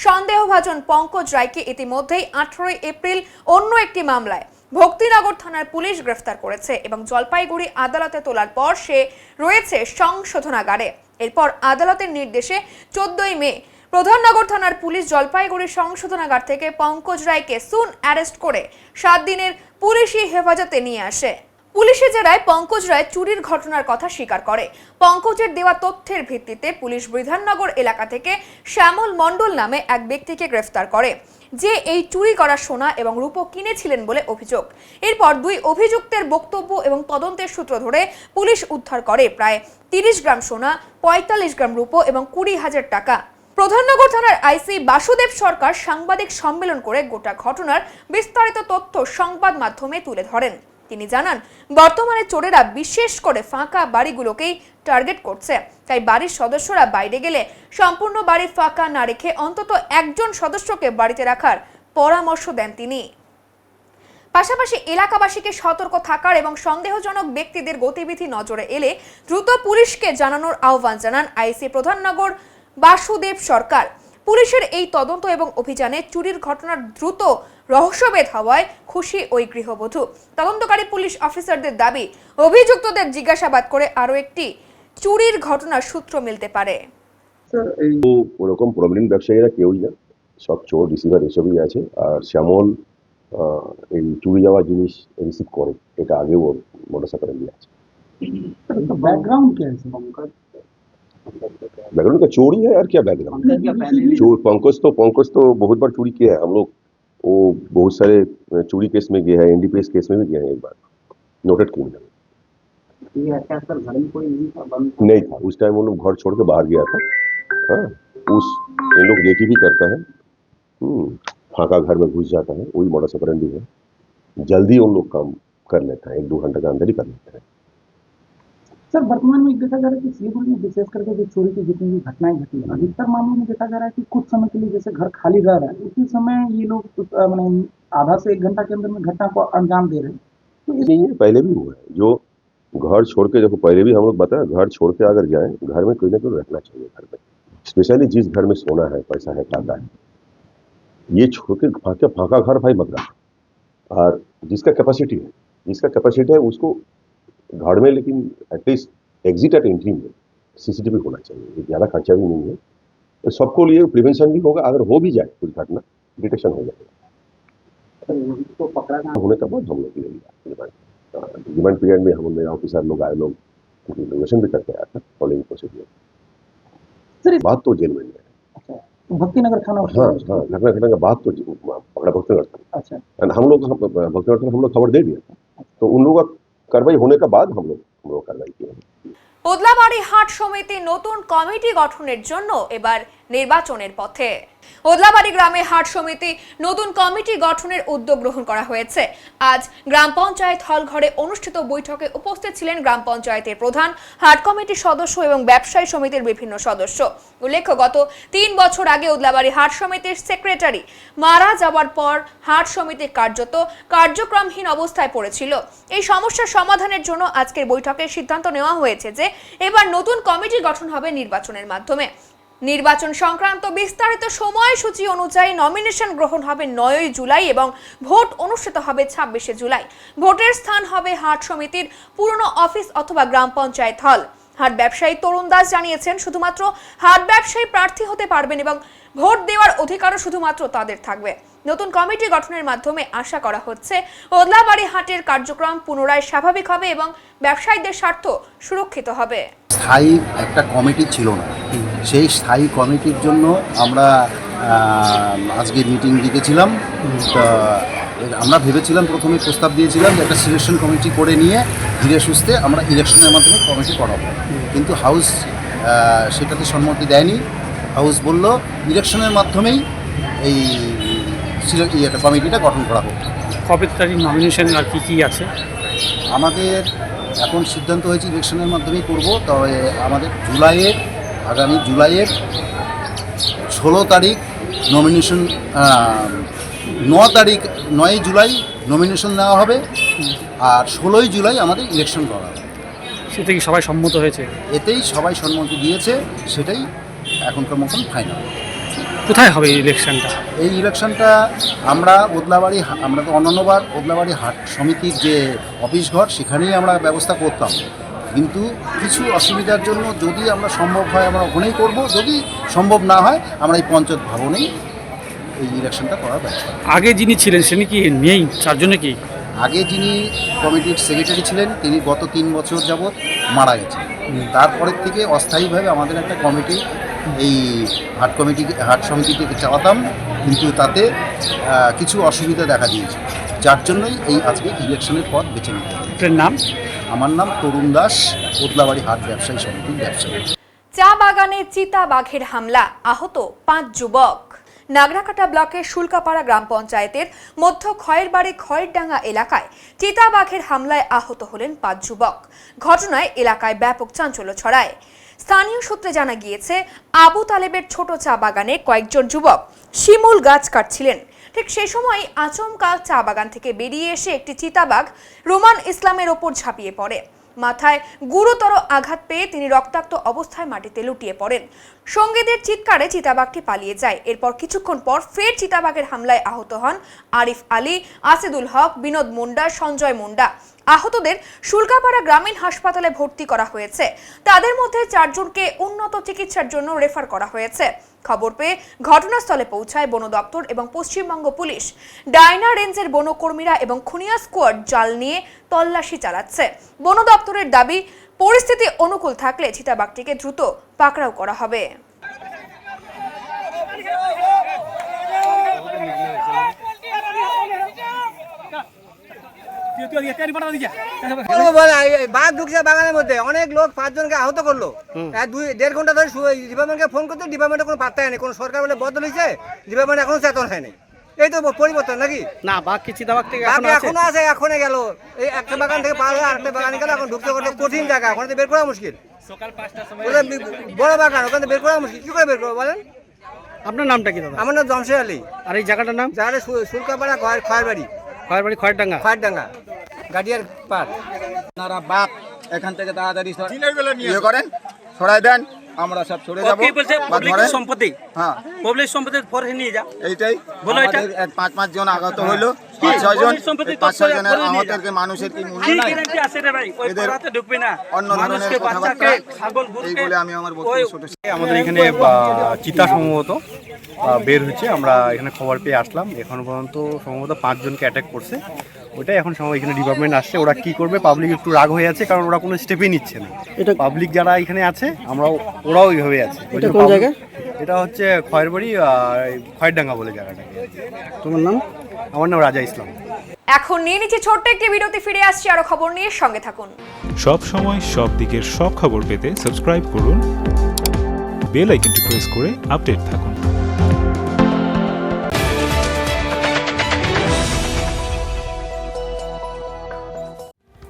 সন্দেহভাজন পঙ্কজ রায়কে ইতিমধ্যেই 18 এপ্রিল অন্য একটি মামলায় ভক্তিনগর থানার পুলিশ গ্রেফতার করেছে এবং জলপাইগুড়ি আদালতে তোলার পর সে রয়েছে সংশোধনাগারে। এরপর আদালতের নির্দেশে 14 মে প্রধাননগর থানার পুলিশ জলপাইগুড়ি সংশোধনাগার থেকে পঙ্কজ রায়কে সুন অ্যারেস্ট করে 7 দিনের পুলিশি হেফাজতে নিয়ে আসে। পুলিশে জেরায় পঙ্কজ রায় চুরির ঘটনার কথা স্বীকার করে। পঙ্কজের দেওয়া তথ্যের ভিত্তিতে পুলিশ বিধাননগর এলাকা থেকে শ্যামল মণ্ডল নামে এক ব্যক্তিকে গ্রেফতার করে, যে এই চুরি করা সোনা এবং রূপো কিনেছিলেন বলে অভিযোগ। এরপর দুই অভিযুক্তের বক্তব্য এবং তদন্তের সূত্র ধরে পুলিশ উদ্ধার করে প্রায় 30 গ্রাম সোনা, 45 গ্রাম রূপো এবং 20,000 টাকা। প্রধাননগর থানার আইসি বাসুদেব সরকার সাংবাদিক সম্মেলন করে গোটা ঘটনার বিস্তারিত তথ্য সংবাদ মাধ্যমে তুলে ধরেন। তিনি জানান, বর্তমানে চোরেরা বিশেষ করে ফাঁকা বাড়িগুলোকেই টার্গেট করছে, তাই বাড়ির সদস্যরা বাইরে গেলে সম্পূর্ণ বাড়ি ফাঁকা না রেখে অন্তত একজন সদস্যকে বাড়িতে রাখার পরামর্শ দেন তিনি। পাশাপাশি এলাকাবাসীকে সতর্ক থাকার এবং সন্দেহজনক ব্যক্তিদের গতিবিধি নজরে এলে দ্রুত পুলিশকে জানানোর আহ্বান জানান আইসি প্রধাননগর বাসুদেব সরকার। পুলিশের এই তদন্ত এবং অভিযানে চুরির ঘটনার দ্রুত রহস্যভেদ হওয়ায় খুশি ওই গৃহবধূ। তদন্তকারী পুলিশ অফিসারদের দাবি, অভিযুক্তদের জিজ্ঞাসাবাদ করে আরও একটি চুরির ঘটনার সূত্র মিলতে পারে। ওরকম প্রবলেম ব্যবসায়ীরা কেউই না, সব চোর রিসিভার এসবই আছে। আর শ্যামল এই চুরি যাওয়া জিনিস রিসিভ করে, এটা আগেও মোটর সাইকেল আছে। बैकग्राउंड क्या है? बैकग्राउंड का चोरी है यार, क्या बैकग्राउंड? चोर पंकज तो बहुत बार चोरी किया है। हम लोग वो बहुत सारे चोरी केस में गए हैं, एनडीपीएस केस में भी गए हैं, एक बार नोटेड क्रिमिनल। नहीं था उस टाइम, वो लोग घर छोड़ के बाहर गया था। हाँ, इन लोग रेकी भी करता है, फाका घर में घुस जाता है, वही मोटर साइकिल है। जल्दी उन लोग काम कर लेता है, 1-2 घंटे के अंदर ही कर लेता है। सर, वर्तमान में देखा जा रहा है कि शिलीगुड़ी में विशेष करके जो चोरी की जितनी भी घटनाएं घटी है, अधिकतर मामलों में देखा जा रहा है कि कुछ समय के लिए जैसे घर खाली रह रहा है, उसी समय ये लोग मैंने आधा से 1 घंटा के अंदर में घटना को अंजाम दे रहे हैं। तो ये पहले भी हुआ है, जो घर छोड़ के, देखो पहले भी हम लोग बताया, घर छोड़ के अगर जाए, घर में कोई ना कोई रखना चाहिए घर में, स्पेशली जिस घर में सोना है, पैसा है, टाका है। ये छोड़ के फाका घर भाई मत रखो। और जिसका कैपेसिटी है उसको घर में, लेकिन एटलीस्ट एग्जिट एट एंट्री में सीसीटीवी होना चाहिए। ज़्यादा खर्चा भी नहीं है, तो सबको लिए प्रिवेंशन भी होगा। अगर हो भी जाए कुछ घटना, डिटेक्शन हो जाएगा। तो पकड़ा ना होने के बाद हम लोग ले लिया रिमांड पीरियड में हम मेरे ऑफिसर लोग आए, लोग इंटरोगेशन भी करके आया था फॉलोइंग प्रोसीजर। सर बात तो जेल में है। अच्छा, भक्तिनगर थाना हाँ हाँ, घटना घटना के बाद तो पकड़ा भक्तिनगर था। अच्छा हम लोग भक्तिनगर था, हम लोग खबर दे दिया था, तो उन लोगों का कार्रवाई होने के बाद हम लोग कार्रवाई किए। ওদলাবাড়ি হাট সমিতি নতুন কমিটি গঠনের জন্য এবার নির্বাচনের পথে। ওদলাবাড়ি গ্রামে হাট সমিতি নতুন কমিটি গঠনের উদ্যোগ গ্রহণ করা হয়েছে। আজ গ্রাম পঞ্চায়েত হল ঘরে অনুষ্ঠিত বৈঠকে উপস্থিত ছিলেন গ্রাম পঞ্চায়েতের প্রধান, হাট কমিটির সদস্য এবং ব্যবসায়ী সমিতির বিভিন্ন সদস্য। উল্লেখ্য, গত 3 বছর আগে ওদলাবাড়ি হাট সমিতির সেক্রেটারি মারা যাওয়ার পর হাট সমিতি কার্যক্রমহীন অবস্থায় পড়েছিল। এই সমস্যার সমাধানের জন্য আজকের বৈঠকে সিদ্ধান্ত নেওয়া হয়েছে যে এবার নতুন কমিটি গঠন হবে নির্বাচনের মাধ্যমে। নির্বাচন সংক্রান্ত বিস্তারিত সময়সূচি অনুযায়ী নমিনেশন গ্রহণ হবে 9 জুলাই এবং ভোট অনুষ্ঠিত হবে 26 জুলাই। ভোটের স্থান হবে হাট সমিতির পুরনো অফিস অথবা গ্রাম পঞ্চায়েত হল। হাট ব্যবসায়ী তরুণ দাস জানিয়েছেন, শুধুমাত্র হাট ব্যবসায়ী প্রার্থী হতে পারবেন এবং ভোট দেওয়ার অধিকারও শুধুমাত্র তাদের থাকবে। নতুন কমিটি গঠনের মাধ্যমে আশা করা হচ্ছে ওদলাবাড়ি হাটের কার্যক্রম পুনরায় স্বাভাবিক হবে এবং ব্যবসায়ীদের স্বার্থ সুরক্ষিত হবে। স্থায়ী একটা কমিটি ছিল না, সেই স্থায়ী কমিটির জন্য আমরা আজকে মিটিং ডেকেছিলাম। আমরা ভেবেছিলাম, প্রথমে প্রস্তাব দিয়েছিলাম যে একটা সিলেকশন কমিটি করে নিয়ে ধীরে সুস্থে আমরা ইলেকশনের মাধ্যমে কমিটি করাবো, কিন্তু হাউস সেটাতে সম্মতি দেয়নি। হাউস বলল ইলেকশনের মাধ্যমেই এই কমিটিটা গঠন করা হোক। কবে তারিখ নমিনেশন আর কি আছে? আমাদের এখন সিদ্ধান্ত হয়েছে ইলেকশনের মাধ্যমেই করব। তবে আমাদের আগামী জুলাইয়ের 16 তারিখ নমিনেশন, 9 জুলাই নমিনেশন নেওয়া হবে আর 16 জুলাই আমাদের ইলেকশন করা হবে। সেটা কি সবাই সম্মত হয়েছে? এতেই সবাই সম্মতি দিয়েছে, সেটাই এখনকার মতন ফাইনাল। কোথায় হবে এই ইলেকশনটা? এই ইলেকশনটা আমরা তো অন্যান্যবার ওদলাবাড়ি হাট সমিতির যে অফিস ঘর সেখানেই আমরা ব্যবস্থা করতাম, কিন্তু কিছু অসুবিধার জন্য যদি আমরা সম্ভব হয় আমরা ওখানেই করব, যদি সম্ভব না হয় আমরা এই পঞ্চায়েত ভবনেই এই ইলেকশনটা করার ব্যবস্থা। আগে যিনি ছিলেন তিনি কি নেই? চারজনে কি? আগে যিনি কমিটির সেক্রেটারি ছিলেন তিনি গত 3 বছর যাবৎ মারা গেছেন। তারপরের থেকে অস্থায়ীভাবে আমাদের একটা কমিটি, এই হাট সমিতিটিকে চালাতাম, কিন্তু তাতে কিছু অসুবিধা দেখা দিয়েছে, যার জন্যই এই আজকে ইলেকশনের পথ বেছে নিতে হবে। আপনার নাম? আমার নাম তরুণ দাস, ওদলাবাড়ি হাট ব্যবসায়ী সমিতির ব্যবসায়ী। চা বাগানে চিতা বাঘের হামলা, আহত 5 যুবক। নাগরাকাটা ব্লকের শুল্কাপাড়া গ্রাম পঞ্চায়েতের মধ্য খয়েরবাড়ি খয়েরডাঙ্গা এলাকায় চিতা বাঘের হামলায় আহত হলেন 5 যুবক। ঘটনায় এলাকায় ব্যাপক চাঞ্চল্য ছড়ায়। স্থানীয় সূত্রে জানা গিয়েছে, আবু তালেবের ছোট চা বাগানে কয়েকজন যুবক শিমুল গাছ কাটছিলেন। ঠিক সেই সময় আচমকা চা বাগান থেকে বেরিয়ে এসে একটি চিতাবাঘ রোমান ইসলামের ওপর ঝাঁপিয়ে পড়ে। মাথায় গুরুতর আঘাত পেয়ে তিনি রক্তাক্ত অবস্থায় মাটিতে লুটিয়ে পড়েন। সঙ্গীদের চিৎকারে চিতাবাঘটি পালিয়ে যায়। এরপর কিছুক্ষণ পর ফের চিতাবাঘের হামলায় আহত হন আরিফ আলী, আসিদুল হক, বিনোদ মুন্ডা, সঞ্জয় মুন্ডা। আহতদের শুল্কাপাড়া গ্রামীণ হাসপাতালে ভর্তি করা হয়েছে। তাদের মধ্যে 4 জনকে উন্নত চিকিৎসার জন্য রেফার করা হয়েছে। খবর পেয়ে ঘটনাস্থলে পৌঁছায় বন দপ্তর এবং পশ্চিমবঙ্গ পুলিশ। ডায়না রেঞ্জের বনকর্মীরা এবং খুনিয়া স্কোয়াড জাল নিয়ে তল্লাশি চালাচ্ছে। বন দপ্তরের দাবি, পরিস্থিতি অনুকূল থাকলে চিতাবাঘটিকে দ্রুত পাকড়াও করা হবে। বাঘ ঢুকছে বাগানের মধ্যে, অনেক লোক 5 জনকে আহত করলো। 2-1.5 ঘন্টা ধরে ডিপার্টমেন্টকে ফোন করতে, ডিপার্টমেন্টে কোনো পাত্তা হয়নি। কোনো সরকার বলে বদল হয়েছে, ডিপার্টমেন্ট এখনো চেতন হয়নি। এই তো পরিবর্তন নাকি? না, বাঘ কি চিতাবাঘ থেকে এখনো আছে, এখনই গেল। এই একটা বাগান থেকে পার হয়ে আরেকটা বাগানে গেল। এখন ঢুকতে করতে কঠিন জায়গা, ওখানে বের করা মুশকিল। সকাল 5টার সময় বড় বাগান, ওখানে বের করা মুশকিল। কি করে বের করবো বলেন? আপনার নামটা কি দাদা? আমার নাম জমশেদ আলী। আর এই জায়গাটার নাম? জায়গাটা শুল্কাপাড়া খয়েরবাড়ি খয়েরডাঙ্গা গাডিয়ার পার। আপনারা বাঘ এখান থেকে তাড়াতাড়ি ইয়ে করেন, সরাই দেন, আমরা সব সরে যাবো। সম্পত্তি, হ্যাঁ, পাবলিক সম্পত্তি পরে নিয়ে যা। এইটাই বলো। 5-5 জন আগত হইলো, 5-6 জন, 5-6 জনের আহতকে মানুষের কি মূল্য নাই? এদের অন্য ধরনের কথাবার্তা এই বলে আমি আমার বক্তব্য ছোট। আমাদের এখানে চিতা সম্ভবত বের হয়েছে। আমরা এখানে খবর পেয়ে আসলাম। এখন পর্যন্ত সম্ভবত 5 জনকে অ্যাটাক করছে। ওইটাই এখন সম্ভব এখানে ডিপার্টমেন্ট আসছে, ওরা কি করবে। পাবলিক একটু রাগ হয়ে আছে, কারণ ওরা কোনো স্টেপই নিচ্ছে না। এটা পাবলিক যারা এখানে আছে, ওরাও এইভাবে আছে। এটা কোন জায়গা? এটা হচ্ছে খয়েরবাড়ি, খয়েরডাঙ্গা বলে জায়গাটাকে। তোমার নাম? আমার নাম রাজা ইসলাম। এখন নিয়ে নিচ্ছি ছোট্ট একটি বিরতি, ফিরে আসছি আরো খবর নিয়ে, সঙ্গে থাকুন। সব সময় সব দিকের সব খবর পেতে সাবস্ক্রাইব করুন, বেল আইকনটি প্রেস করে আপডেট থাকুন।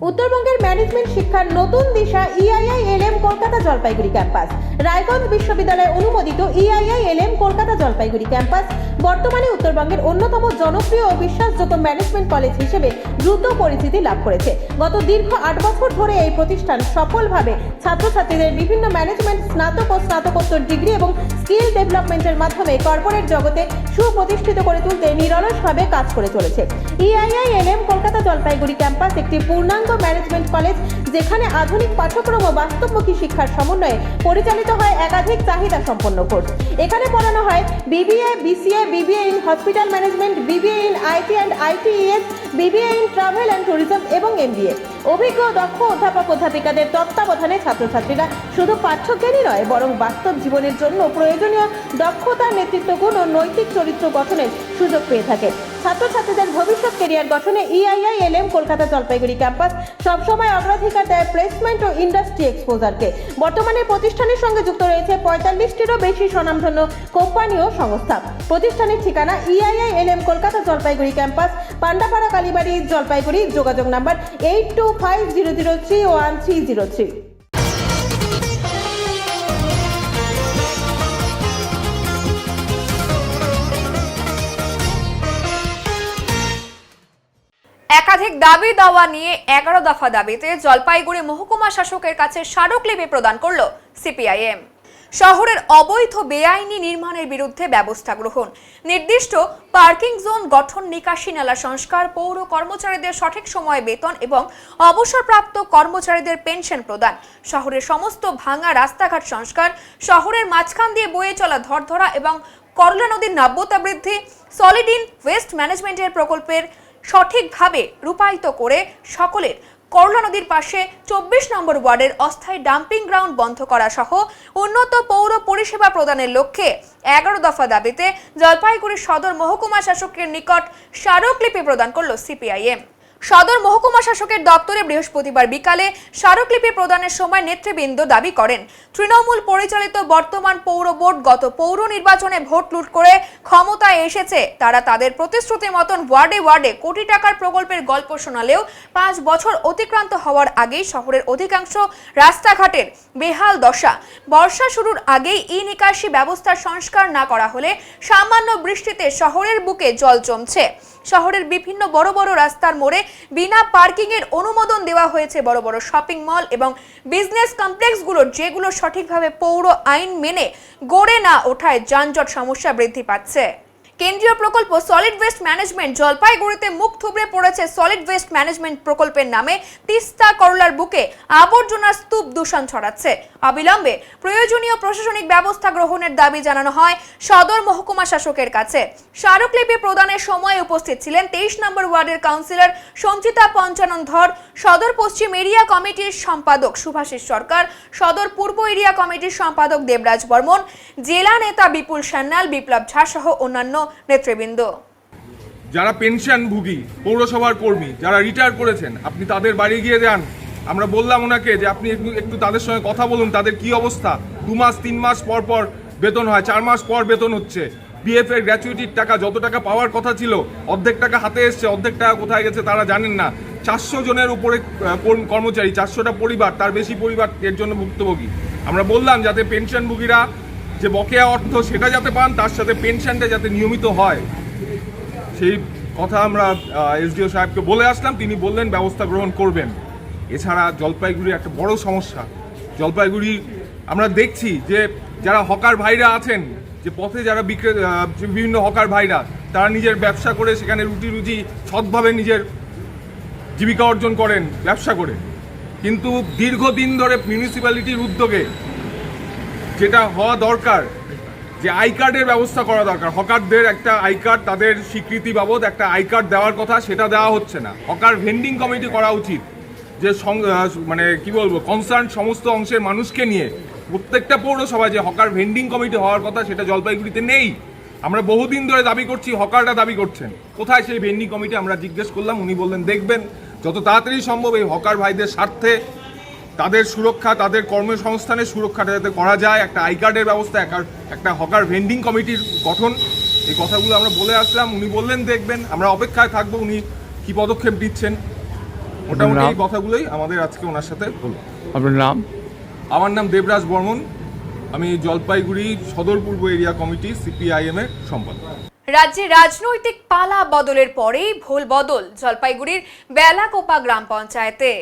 উত্তরবঙ্গের ম্যানেজমেন্ট শিক্ষার নতুন দিশা EIILM কলকাতা জলপাইগুড়ি ক্যাম্পাস। রায়গঞ্জ বিশ্ববিদ্যালয় অনুমোদিত EIILM কলকাতা জলপাইগুড়ি ক্যাম্পাস বর্তমানে উত্তরবঙ্গের অন্যতম জনপ্রিয় ও বিশ্বাসযোগ্য ম্যানেজমেন্ট কলেজ হিসেবে দ্রুত পরিচিতি লাভ করেছে। গত দীর্ঘ 8 বছর ধরে এই প্রতিষ্ঠান সফলভাবে ছাত্রছাত্রীদের বিভিন্ন ম্যানেজমেন্ট স্নাতক ও স্নাতকোত্তর ডিগ্রি এবং স্কিল ডেভেলপমেন্টের মাধ্যমে কর্পোরেট জগতে সুপ্রতিষ্ঠিত করে তুলতে নিরলসভাবে কাজ করে চলেছে। EIILM কলকাতা জলপাইগুড়ি ক্যাম্পাস একটি পূর্ণাঙ্গ ম্যানেজমেন্ট কলেজ, যেখানে আধুনিক পাঠ্যক্রম ও বাস্তবমুখী শিক্ষার সমন্বয়ে পরিচালিত হয় একাধিক চাহিদা সম্পন্ন কোর্স। এখানে পড়ানো হয় BBA, BCA, BBA in hospital management, BBA in IT and ITES, BBA in travel and tourism এবং MBA। অভিজ্ঞ দক্ষ অধ্যাপক অধ্যাপিকাদের তত্ত্বাবধানে ছাত্রছাত্রীরা শুধু পাঠ্যজ্ঞানই নয়, বরং বাস্তব জীবনের জন্য প্রয়োজনীয় দক্ষতা, নেতৃত্ব গুণ ও নৈতিক চরিত্র গঠনের সুযোগ পেয়ে থাকে। ছাত্রছাত্রীদের ভবিষ্যৎ ক্যারিয়ার গঠনে EIILM কলকাতা জলপাইগুড়ি ক্যাম্পাস সবসময় অগ্রাধিকার দেয় প্লেসমেন্ট ও ইন্ডাস্ট্রি এক্সপোজারকে। বর্তমানে প্রতিষ্ঠানের সঙ্গে যুক্ত রয়েছে 45টিরও বেশি স্বনামধন্য কোম্পানি ও সংস্থা। প্রতিষ্ঠানের ঠিকানা EIILM কলকাতা জলপাইগুড়ি ক্যাম্পাস, পান্ডাপাড়া, কালীবাড়ি, জলপাইগুড়ি। যোগাযোগ নাম্বার 8250031303। একাধিক দাবি দাওয়া নিয়ে 11 দফা দাবিতে জলপাইগুড়ি মহকুমা শাসকের কাছে স্মারকলিপি প্রদান করল CPIM। শহরের অবৈধ বেআইনি নির্মাণের বিরুদ্ধে ব্যবস্থা গ্রহণ, নির্দিষ্ট পার্কিং জোন গঠন, নিকাশি নালা সংস্কার, পৌর কর্মচারীদের সঠিক সময়ে বেতন এবং অবসরপ্রাপ্ত কর্মচারীদের পেনশন প্রদান, শহরের সমস্ত ভাঙা রাস্তাঘাট সংস্কার, শহরের মাঝখান দিয়ে বয়ে চলা ধরধরা এবং করলা নদীর নাব্যতা বৃদ্ধি, সলিড ইন ওয়েস্ট ম্যানেজমেন্টের প্রকল্পের সঠিকভাবে রূপায়িত করে সকলের করলা নদীর পাশে 24 নম্বর ওয়ার্ডের অস্থায়ী ডাম্পিং গ্রাউন্ড বন্ধ করা সহ উন্নত পৌর পরিষেবা প্রদানের লক্ষ্যে 11 দফা দাবিতে জলপাইগুড়ি সদর মহকুমা শাসকের নিকট স্মারকলিপি প্রদান করল CPIM। সদর মহকুমা শাসকের দপ্তরে বৃহস্পতিবার বিকালে স্মারকলিপি প্রদানের সময় নেতৃবৃন্দ দাবি করেন, তৃণমূল পরিচালিত বর্তমান পৌর বোর্ড গত পৌর নির্বাচনে ভোট লুট করে ক্ষমতায় এসেছে। তারা তাদের প্রতিশ্রুতি মতন ওয়ার্ডে ওয়ার্ডে কোটি টাকার প্রকল্পের গল্প শোনালেও 5 বছর অতিক্রান্ত হওয়ার আগেই শহরের অধিকাংশ রাস্তাঘাটের বেহাল দশা। বর্ষা শুরুর আগেই নিকাশি ব্যবস্থা সংস্কার না করা হলে সামান্য বৃষ্টিতে শহরের বুকে জল জমছে। শহরের বিভিন্ন বড় বড় রাস্তার মোড়ে বিনা পার্কিং এর অনুমোদন দেওয়া হয়েছে বড় বড় শপিং মল এবং বিজনেস কমপ্লেক্সগুলো, যেগুলো সঠিকভাবে পৌর আইন মেনে গড়ে না ওঠায় যানজট সমস্যা বৃদ্ধি পাচ্ছে। কেন্দ্রীয় প্রকল্প সলিড ওয়েস্ট ম্যানেজমেন্ট জলপাইগুড়িতে মুখ থুবড়ে পড়েছে সলিড ওয়েস্ট ম্যানেজমেন্ট প্রকল্পের নামে তিস্তা করলার বুকে আবর্জনার স্তূপ দূষণ ছড়াচ্ছে। অবিলম্বে প্রয়োজনীয় প্রশাসনিক ব্যবস্থা গ্রহণের দাবি জানানো হয় সদর মহকুমা শাসকের কাছে। স্মারকলিপি প্রদানের সময় উপস্থিত ছিলেন 23 নম্বর ওয়ার্ডের কাউন্সিলর সঞ্চিতা পঞ্চানন ধর, সদর পশ্চিম এরিয়া কমিটির সম্পাদক সুভাষিস সরকার, সদর পূর্ব এরিয়া কমিটির সম্পাদক দেবরাজ বর্মন, জেলা নেতা বিপুল সান্যাল, বিপ্লব ঝা সহ অন্যান্য নেতৃবৃন্দ। যারা পেনশনভোগী পৌরসভার কর্মী, যারা রিটায়ার করেছেন, আপনি তাদের বাড়ি গিয়ে যান। আমরা বললাম ওনাকে যে আপনি একটু তাদের সঙ্গে কথা বলুন, তাদের কি অবস্থা। 2 মাস 3 মাস পর পর বেতন হয়, 4 মাস পর বেতন হচ্ছে। BF এর গ্র্যাচুইটির টাকা যত টাকা পাওয়ার কথা ছিল অর্ধেক টাকা হাতে এসছে, অর্ধেক টাকা কোথায় গেছে তারা জানেন না। 400 জনের উপরে কর্মচারী, 400টা পরিবার, তার বেশি পরিবার এর জন্য ভুক্তভোগী। আমরা বললাম যাতে পেনশনভোগীরা যে বকেয়া অর্থ সেটা যাতে পান, তার সাথে পেনশনটা যাতে নিয়মিত হয়, সেই কথা আমরা SDO সাহেবকে বলে আসলাম। তিনি বললেন ব্যবস্থা গ্রহণ করবেন। এছাড়া জলপাইগুড়ির একটা বড় সমস্যা, জলপাইগুড়ি আমরা দেখছি যে যারা হকার ভাইরা আছেন, যে পথে যারা বিভিন্ন হকার ভাইরা, তারা নিজের ব্যবসা করে সেখানে রুজি সৎভাবে নিজের জীবিকা অর্জন করেন ব্যবসা করে। কিন্তু দীর্ঘদিন ধরে মিউনিসিপ্যালিটির উদ্যোগে যেটা হওয়া দরকার, যে আই কার্ডের ব্যবস্থা করা দরকার। হকারদের একটা আই কার্ড, তাদের স্বীকৃতি বাবদ একটা আই কার্ড দেওয়ার কথা, সেটা দেওয়া হচ্ছে না। হকার ভেন্ডিং কমিটি করা উচিত, যে মানে কি বলবো, কনসার্ন সমস্ত অংশের মানুষকে নিয়ে প্রত্যেকটা পৌরসভায় যে হকার ভেন্ডিং কমিটি হওয়ার কথা, সেটা জলপাইগুড়িতে নেই। আমরা বহুদিন ধরে দাবি করছি, হকাররা দাবি করছেন। কোথায় সেই ভেন্ডিং কমিটি? আমরা জিজ্ঞেস করলাম, উনি বললেন দেখবেন। যত তাড়াতাড়ি সম্ভব এই হকার ভাইদের স্বার্থে, তাদের সুরক্ষা, তাদের কর্মসংস্থানের সুরক্ষাটা যাতে করা যায়, একটা আই কার্ডের ব্যবস্থা, একটা হকার ভেন্ডিং কমিটির গঠন, এই কথাগুলো আমরা বলে আসলাম। উনি বললেন দেখবেন। আমরা অপেক্ষায় থাকবো উনি কি পদক্ষেপ দিচ্ছেন। মোটামুটি এই কথাগুলোই আমাদের আজকে ওনার সাথে হলো। আপনার নাম? আমার নাম দেবরাজ বর্মন, আমি জলপাইগুড়ি সদর পূর্ব এরিয়া কমিটি সিপিআইএম এর সম্পাদক। রাজ্যে রাজনৈতিক পালা বদলের পরেই ভোল বদল জলপাইগুড়ির বেলাকোপা গ্রাম পঞ্চায়েতে।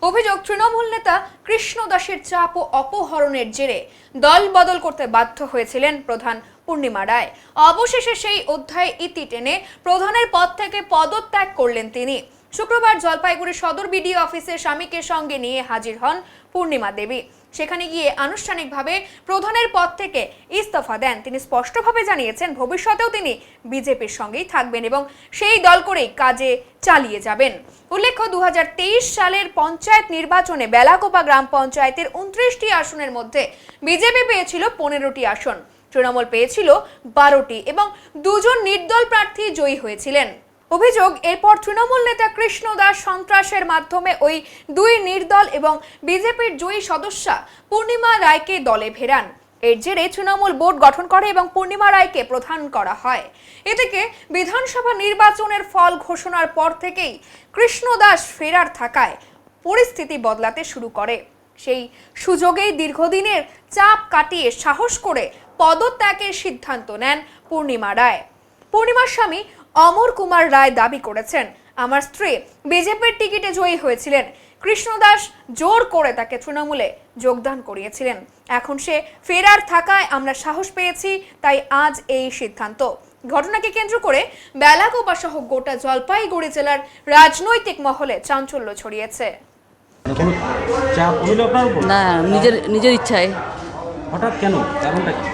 অভিযোগ, তৃণমূল নেতা কৃষ্ণ দাসের চাপ ও অপহরণের জেরে দল বদল করতে বাধ্য হয়েছিলেন প্রধান পূর্ণিমা রায়। অবশেষে সেই অধ্যায়ে ইতি টেনে প্রধানের পদ থেকে পদত্যাগ করলেন তিনি। শুক্রবার জলপাইগুড়ি সদর বিডিও অফিসে স্বামীকে সঙ্গে নিয়ে হাজির হন পূর্ণিমা দেবী। সেখানে গিয়ে আনুষ্ঠানিকভাবে প্রধানের পদ থেকে ইস্তফা দেন। তিনি স্পষ্টভাবে জানিয়েছেন ভবিষ্যতেও তিনি বিজেপির সঙ্গেই থাকবেন এবং সেই দল করেই কাজে চালিয়ে যাবেন। উল্লেখ্য, 2023 সালের পঞ্চায়েত নির্বাচনে বেলাকোপা গ্রাম পঞ্চায়েতের 29টি আসনের মধ্যে বিজেপি পেয়েছিল 15টি আসন, তৃণমূল পেয়েছিল 12টি এবং 2 জন নির্দল প্রার্থী জয়ী হয়েছিলেন। অভিযোগ, এরপর তৃণমূল নেতা কৃষ্ণ দাস সন্ত্রাসের মাধ্যমে ওই 2 নির্দল এবং বিজেপির জয়ী সদস্যা পূর্ণিমা রায়কে দলে ফেরান। এর জেরে তৃণমূল বোর্ড গঠন করে এবং পূর্ণিমা রায়কে প্রধান করা হয়। এদিকে বিধানসভা নির্বাচনের ফল ঘোষণার পর থেকেই কৃষ্ণ দাস ফেরার থাকায় পরিস্থিতি বদলাতে শুরু করে। সেই সুযোগেই দীর্ঘদিনের চাপ কাটিয়ে সাহস করে পদত্যাগের সিদ্ধান্ত নেন পূর্ণিমা রায়। পূর্ণিমার স্বামী অমর কুমার রায় দাবি করেছেন, আমার স্ত্রী বিজেপির টিকিটে জয়ী হয়েছিলেন, কৃষ্ণ দাস জোর করে তাকে তৃণমূলে যোগদান করিয়েছিলেন। এখন সে ফেরার থাকায় আমরা সাহস পেয়েছি, তাই আজ এই সিদ্ধান্ত। ঘটনাকে কেন্দ্র করে বেলাকোপা সহ গোটা জলপাইগুড়ি জেলার রাজনৈতিক মহলে চাঞ্চল্য ছড়িয়েছে। না, নিজের ইচ্ছায়। হঠাৎ কেন? কারণটা কি?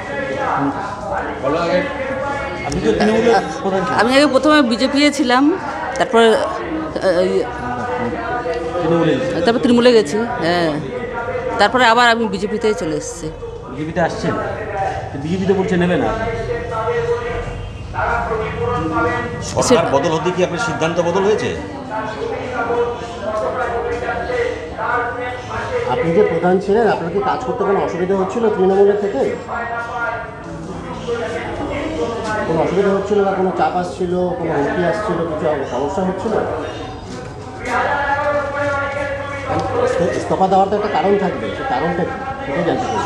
আমি আগে প্রথমে বিজেপি ছিলাম, তারপর তৃণমূলে গেছি। হ্যাঁ, তারপরে আবার আমি বিজেপিতেই চলে এসেছি। বিজেপিতে আসছেন? বিজেপিতে বলছে নেবে না। সরকার বদল হতে কি আপনার সিদ্ধান্ত বদল হয়েছে? আপনি যে প্রধান ছিলেন, আপনার কি কাজ করতে কোনো অসুবিধা হচ্ছিল তৃণমূলের থেকে? কোনো অসুবিধা হচ্ছিল বা কোনো চাপ আসছিল, কোনো হুমকি আসছিল, কিছু সমস্যা হচ্ছিল? ইস্তফা দেওয়ার তো একটা কারণ থাকবে, সেই কারণটা কি সেটাই জানতে চাই।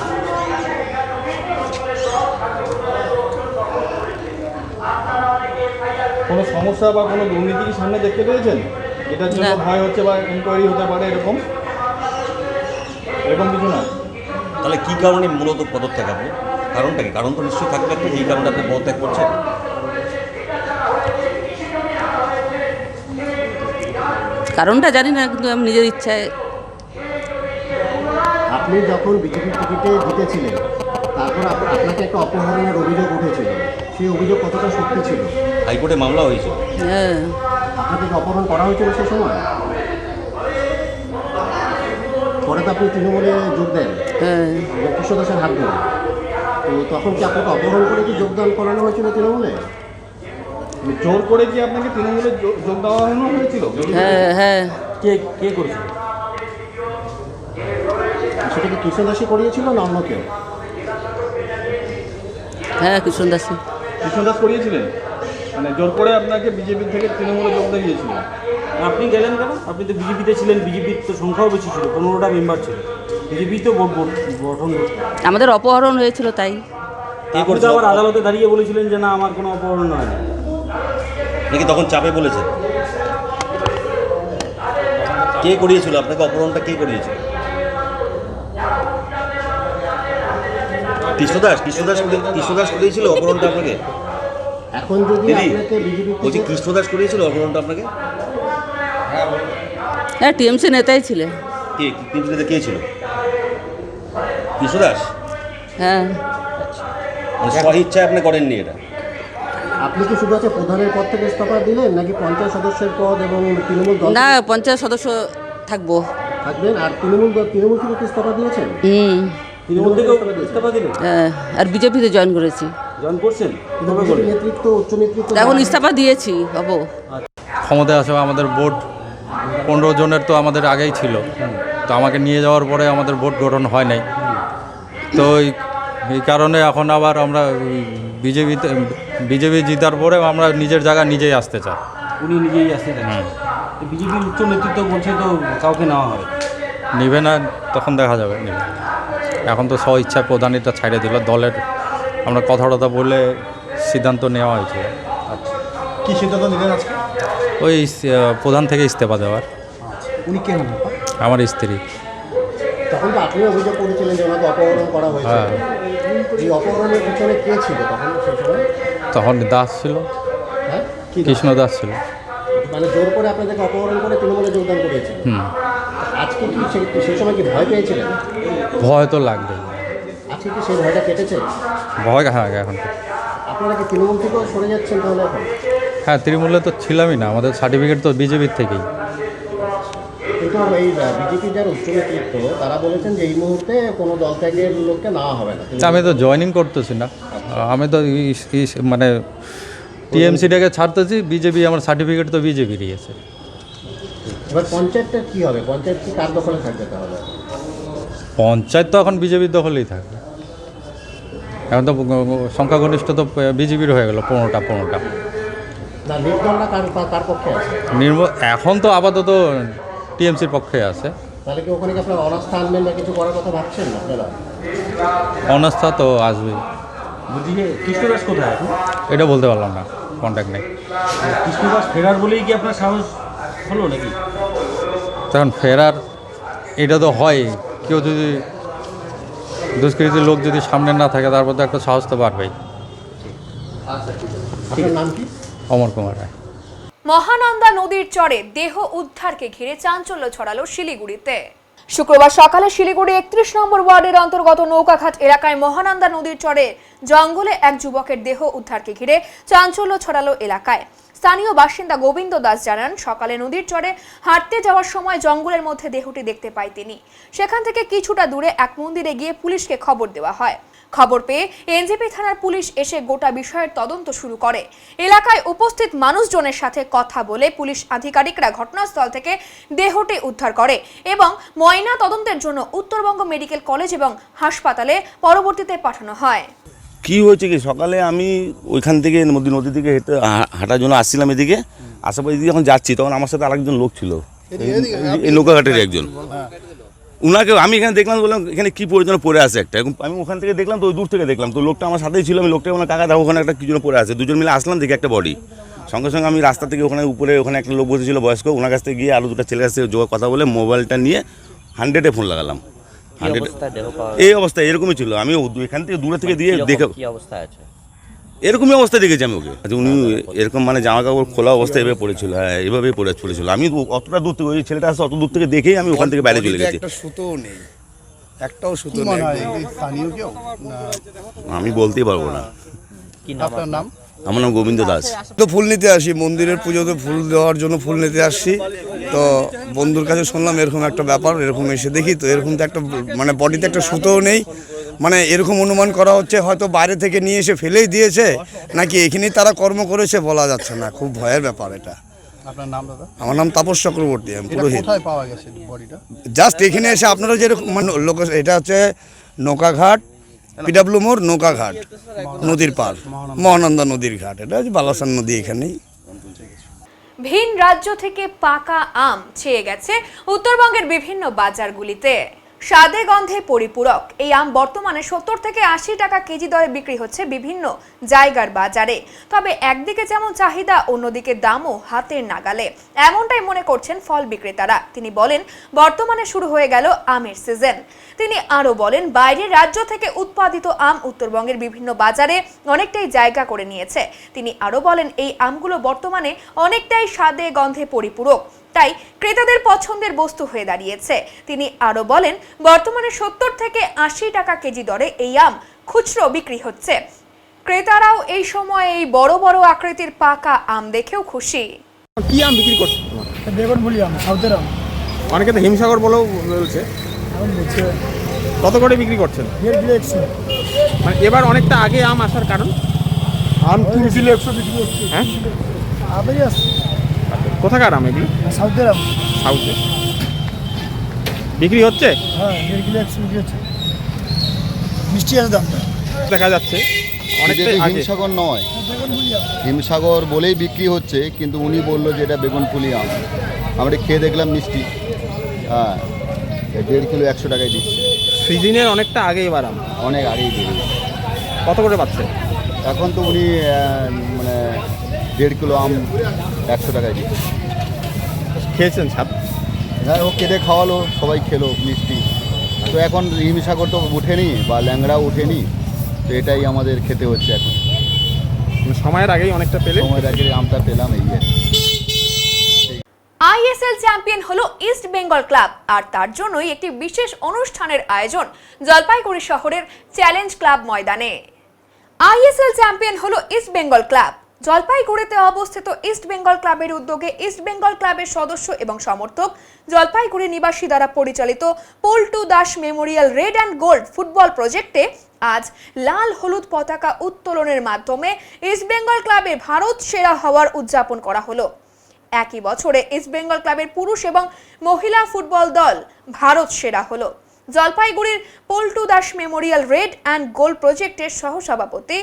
কোনো সমস্যা বা কোনো দুর্নীতি কি সামনে দেখতে পেয়েছেন, এটার জন্য ভয় হচ্ছে বা ইনকোয়ারি হতে পারে, এরকম কিছু না? তাহলে কি কারণে মূলত পদত্যাগ? আপনি কারণটা কি? কারণ তো নিশ্চয়ই থাকবে, এই কারণে আপনি পদত্যাগ করছেন। কারণটা জানি না, কিন্তু আমি নিজের ইচ্ছায়। আপনি যখন বিজেপির টিকিটে জিতেছিলেন, তারপর আপনাকে একটা অপহরণের অভিযোগ উঠেছিল, সেই অভিযোগ কতটা সত্যি ছিল? হাইকোর্টে মামলা হয়েছিল। হ্যাঁ। আপনাকে কি অপহরণ করা হয়েছিল সে সময়? পরে তো আপনি তৃণমূলে যোগ দেন কৃষ্ণ দাসের হাত ধরে, তো তখন কি আপনাকে অপহরণ করে কি যোগদান করানো হয়েছিল তৃণমূলে? জোর করে কি আপনাকে তৃণমূলে যোগ দেওয়া হয়েছিল? হ্যাঁ হ্যাঁ। কে করেছিল সেটা? কি কৃষ্ণ দাসই করিয়েছিল না অন্য কেউ? হ্যাঁ, কৃষ্ণ দাসই। কৃষ্ণ দাস করিয়েছিলেন, মানে জোর করে আপনাকে বিজেপি থেকে তৃণমূলে যোগ দিয়েছিলেন। আপনি গেলেন কেন? আপনি তো বিজেপিতে ছিলেন, বিজেপির তো সংখ্যাও বেশি ছিল, 15টা মেম্বার ছিল, বিজেপি তো গঠন। আমাদের অপহরণ হয়েছিল, তাই। আপনি তো আবার আদালতে দাঁড়িয়ে বলেছিলেন যে না, আমার কোনো অপহরণ হয় না। নাকি তখন চাপে বলেছেন? কে করিয়েছিল আপনাকে অপহরণটা? কে করিয়েছিল? কৃষ্ণদাস করিয়েছিল অপহরণটা আপনাকে? এখন যদি আপনাকে বিজেপি বলছি, কৃষ্ণদাস করিয়েছিল অপহরণটা আপনাকে? হ্যাঁ, টিএমসি নেতাই ছিলেন। কে টিএমসি নেতা কে ছিল? কৃষ্ণদাস? হ্যাঁ। স্বইচ্ছায় আপনি করেননি এটা। আপনি কি শুধু প্রধানের পদ থেকে ইস্তফা দিলেন নাকি পঞ্চায়েত সদস্যের পদ এবং তৃণমূল দল না, পঞ্চায়েত সদস্য থাকবো। থাকবেন? আর তৃণমূল থেকে কি ইস্তফা দিয়েছেন? তৃণমূল থেকে ইস্তফা দিলেন? আর বিজেপিতে জয়েন করেছি। জয়েন করছেন? নেতৃত্ব, উচ্চ নেতৃত্ব এখন ইস্তফা দিয়েছি, হবো। ক্ষমতায় আসবে আমাদের বোর্ড 15 জনের তো আমাদের আগেই ছিল, তো আমাকে নিয়ে যাওয়ার পরে আমাদের বোর্ড গঠন হয় নাই, তো এই কারণে এখন আবার আমরা বিজেপি জিতার পরে আমরা নিজের জায়গা নিজেই আসতে চাই। উনি নিজেই আসতে চান। বিজেপির উচ্চ নেতৃত্ব বলছে তো কাউকে নেওয়া হয়, নেবে না, তখন দেখা যাবে নেবে। এখন তো স্ব ইচ্ছায় প্রধানিটা ছাড়ে দিল, দলের আমরা কথা বলে সিদ্ধান্ত নেওয়া হয়েছিল। কি সিদ্ধান্ত নিলেন আজকে? ওই প্রধান থেকে ইস্তফা দেওয়ার। উনি কে হন? আমার স্ত্রী। তখন তো আপনি অভিযোগ করেছিলেন যে ওনাকে অপহরণ করা হয়েছে। এই অপহরণের পিছনে কে ছিল তখন সেই সময়? তখন দাস ছিল, হ্যাঁ, কৃষ্ণ দাস ছিল। মানে জোর করে আপনাদেরকে অপহরণ করে তৃণমূলে যোগদান করিয়েছিল। আজকে কি সেই সময় কি ভয় পেয়েছিলেন? ভয় তো লাগবে। আজকে কি সেই ভয়টা কেটেছে? ভয়, হ্যাঁ, এখন আপনারা কি তৃণমূল থেকেও সরে যাচ্ছেন তাহলে এখন? হ্যাঁ, তৃণমূলে তো ছিলামই না, আমাদের সার্টিফিকেট তো বিজেপির থেকেই। কিন্তু এই বিজেপির যারা উচ্চ নেতৃত্ব তারা বলেছেন যে এই মুহূর্তে কোনো দল থেকে লোককে নেওয়া হবে না। আমি তো জয়েনিং করতেছি না, আমি তো মানে টিএমসিটাকে ছাড়তেছি, বিজেপি আমার সার্টিফিকেট তো বিজেপি দিয়েছে। এবার পঞ্চায়েতটা কী হবে? পঞ্চায়েত কি কার দখলে থাকবে তাহলে? পঞ্চায়েত তো এখন বিজেপির দখলেই থাকবে। এখন তো সংখ্যাগরিষ্ঠ তো বিজেপির হয়ে গেল 15টা। না, নির্দলটা কার পক্ষে আছে? এখন তো আপাতত টিএমসির পক্ষে আছে। তাহলে কি ওখানে কি আপনারা অনাস্থা আনবেন বা কিছু করার কথা ভাবছেন না আপনারা? অনাস্থা তো আসবে। বলছি যে কৃষ্ণদাস কোথায় এখন? এটা বলতে পারলাম না, কন্ট্যাক্ট নেই। কৃষ্ণদাস ফেরার বলেই কি আপনার সাহস হলো নাকি? তখন ফেরার এটা তো হয়, কেউ যদি দুষ্কৃতির লোক যদি সামনে না থাকে তারপর তো একটা সাহস তো বাড়বেই। আপনার নাম কি? অমর কুমার রায়। মহানন্দা নদীর চরে দেহ উদ্ধারকে ঘিরে চাঞ্চল্য ছড়ালো শিলিগুড়িতে। শুক্রবার সকালে শিলিগুড়ি 31 নম্বর ওয়ার্ডের অন্তর্গত নৌকাঘাট এলাকায় মহানন্দা নদীর চরে জঙ্গলে এক যুবকের দেহ উদ্ধারকে ঘিরে চাঞ্চল্য ছড়ালো এলাকায়। স্থানীয় বাসিন্দা গোবিন্দ দাস জানান, সকালে নদীর চরে হাঁটতে যাওয়ার সময় জঙ্গলের মধ্যে দেহটি দেখতে পায় তিনি। সেখান থেকে কিছুটা দূরে এক মন্দিরে গিয়ে পুলিশকে খবর দেওয়া হয়। খবর পেয়ে এনজেপি থানার পুলিশ এসে গোটা বিষয়ের তদন্ত শুরু করে। এলাকায় উপস্থিত মানুষজনের সাথে কথা বলে পুলিশ আধিকারিকরা ঘটনাস্থল থেকে দেহটি উদ্ধার করে এবং ময়না তদন্তের জন্য উত্তরবঙ্গ মেডিকেল কলেজ এবং হাসপাতালে পরবর্তীতে পাঠানো হয়। কি হয়েছে কি, সকালে আমি ওইখান থেকে নদী থেকে হেঁটে হাঁটার জন্য আসছিলাম এদিকে, আসার পর এদিকে যখন যাচ্ছি তখন আমার সাথে আরেকজন লোক ছিল, এই নৌকাঘাটের একজন। উনাকে আমি এখানে দেখলাম, বললাম এখানে কী পড়ে পড়ে আছে একটা, আমি ওখান থেকে দেখলাম, তো ওই দূর থেকে দেখলাম, তো লোকটা আমার সাথেই ছিল। আমি লোকটাকে বললাম কাকা দেখো ওখানে একটা কি জন্য পড়ে আছে। দুজন মিলে আসলাম, দেখি একটা বডি। সঙ্গে সঙ্গে আমি রাস্তা থেকে ওখানে উপরে ওখানে একটা লোক বসেছিল বয়স্ক, ওনার কাছ থেকে গিয়ে আরও দুটো ছেলের কাছ থেকে কথা বলে মোবাইলটা নিয়ে 100-এ ফোন লাগালাম। 100 এই অবস্থায় এরকমই ছিল। আমি এখান থেকে দূরে থেকে দিয়ে দেখে এরকমই অবস্থা দেখেছি আমি ওকে। উনি এরকম মানে জামা কাপড় খোলা অবস্থায় এভাবে পড়েছিল, হ্যাঁ এভাবেই পড়েছিল। আমি অতটা দূর থেকে, ওই ছেলেটা আসছে অত দূর থেকে দেখেই আমি ওখান থেকে বাইরে চলে গেছি। একটাও সুতো নেই। স্থানীয় কেউ? আমি বলতেই পারবো না। আপনার নাম? আমার নাম গোবিন্দ দাস। তো ফুল নিতে আসি, মন্দিরের পুজোতে ফুল দেওয়ার জন্য ফুল নিতে আসছি। তো বন্ধুর কাছে শুনলাম এরকম একটা ব্যাপার, এরকম এসে দেখি তো এরকম তো একটা মানে বডিতে একটা সুতোও নেই। মানে এরকম অনুমান করা হচ্ছে হয়তো বাইরে থেকে নিয়ে এসে ফেলেই দিয়েছে, নাকি এখানেই তারা কর্ম করেছে বলা যাচ্ছে না। খুব ভয়ের ব্যাপার এটা। আপনার নাম দাদা? আমার নাম তাপস চক্রবর্তী, আমি পুরোহিত। কোথায় পাওয়া গেছে বডিটা? জাস্ট এখানে এসে আপনারা যেরকম এটা হচ্ছে নৌকাঘাট, পিডাব্লিউ মোড় নৌকাঘাট, নদীর পার, মহানন্দা নদীর ঘাট। এটা হচ্ছে বালাসান নদী এখানেই। ভিন রাজ্য থেকে পাকা আম ছেয়ে গেছে উত্তরবঙ্গের বিভিন্ন বাজারগুলিতে। স্বাদে গন্ধে পরিপূরক এই আম বর্তমানে 70 থেকে 80 টাকা কেজি দরে বিক্রি হচ্ছে বিভিন্ন জায়গার বাজারে। তবে একদিকে যেমন চাহিদা, অন্যদিকে দামও হাতের নাগালে, এমনটাই মনে করছেন ফল বিক্রেতারা। তিনি বলেন, বর্তমানে শুরু হয়ে গেল আমের সিজন। তিনি আরও বলেন, বাইরের রাজ্য থেকে উৎপাদিত আম উত্তরবঙ্গের বিভিন্ন বাজারে অনেকটাই জায়গা করে নিয়েছে। তিনি আরও বলেন, এই আমগুলো বর্তমানে অনেকটাই স্বাদে গন্ধে পরিপূরক, তাই ক্রেতাদের পছন্দের বস্তু হয়ে দাঁড়িয়েছে। তিনি আরও বলেন, বর্তমানে 70 থেকে 80 টাকা কেজি দরে এই আম খুচরো বিক্রি হচ্ছে। ক্রেতারাও এই সময় এই বড় বড় আকৃতির পাকা আম দেখেও খুশি। কি আম বিক্রি করছে? বেগুন ভুলি আম, সাউথের আম। অনেকে তো হিমসাগর বলেও বলছে। কত করে বিক্রি করছেন? মানে এবার অনেকটা আগে আম আসার কারণ? আম 3 কিলো 100 বিক্রি হচ্ছে। হ্যাঁ, আবেই আছে। কোথাকার আম এগুলো? সাউথের আম। সাউথে বিক্রি হচ্ছে? হ্যাঁ, 1.5 কিলো 100 বিক্রি হচ্ছে। মিষ্টি আছে দামটা। দেখা যাচ্ছে অনেকটা আগে। হিমসাগর নয়, হিমসাগর বলেই বিক্রি হচ্ছে, কিন্তু উনি বললো যে এটা বেগুনফুলি আম। আমরা খেয়ে দেখলাম মিষ্টি। হ্যাঁ, 1.5 কিলো 100 টাকায় দিচ্ছে। সিজনের অনেকটা আগে এবার আম, অনেক আগেই দিয়ে দিচ্ছে। কত করে পাচ্ছে এখন? তো উনি মানে 1.5 কিলো আম 100 টাকায় দিচ্ছে। খেয়েছেন স্যার? হ্যাঁ, ও কেটে খাওয়ালো, সবাই খেলো মিষ্টি। তো এখন হিমসাগর তো উঠেনি বা ল্যাংড়াও উঠেনি, তো এটাই আমাদের খেতে হচ্ছে এখন। সময়ের আগেই অনেকটা পেলে? সময়ের আগে আমটা পেলাম এই। আইএসএল চ্যাম্পিয়ন হলো ইস্ট বেঙ্গল ক্লাব, আর তার জন্যই একটি বিশেষ অনুষ্ঠানের আয়োজন জলপাইগুড়ি শহরের চ্যালেঞ্জ ক্লাব ময়দানে। আইএসএল চ্যাম্পিয়ন হলো ইস্ট বেঙ্গল ক্লাব। জলপাইগুড়িতে অবস্থিত ইস্ট বেঙ্গল ক্লাবের উদ্যোগে ইস্ট বেঙ্গল ক্লাবের সদস্য এবং সমর্থক জলপাইগুড়ি নিবাসী দ্বারা পরিচালিত Paltu Das memorial red and gold football প্রজেক্টে আজ লাল হলুদ পতাকা উত্তোলনের মাধ্যমে ইস্ট বেঙ্গল ক্লাবের ভারত সেরা হওয়ার উদযাপন করা হলো। একই বছরে ইস্ট বেঙ্গল ক্লাবের পুরুষ এবং মহিলা ফুটবল দল ভারত সেরা হলো। জলপাইগুড়ির Paltu Das memorial red and gold প্রজেক্টের সহসভাপতি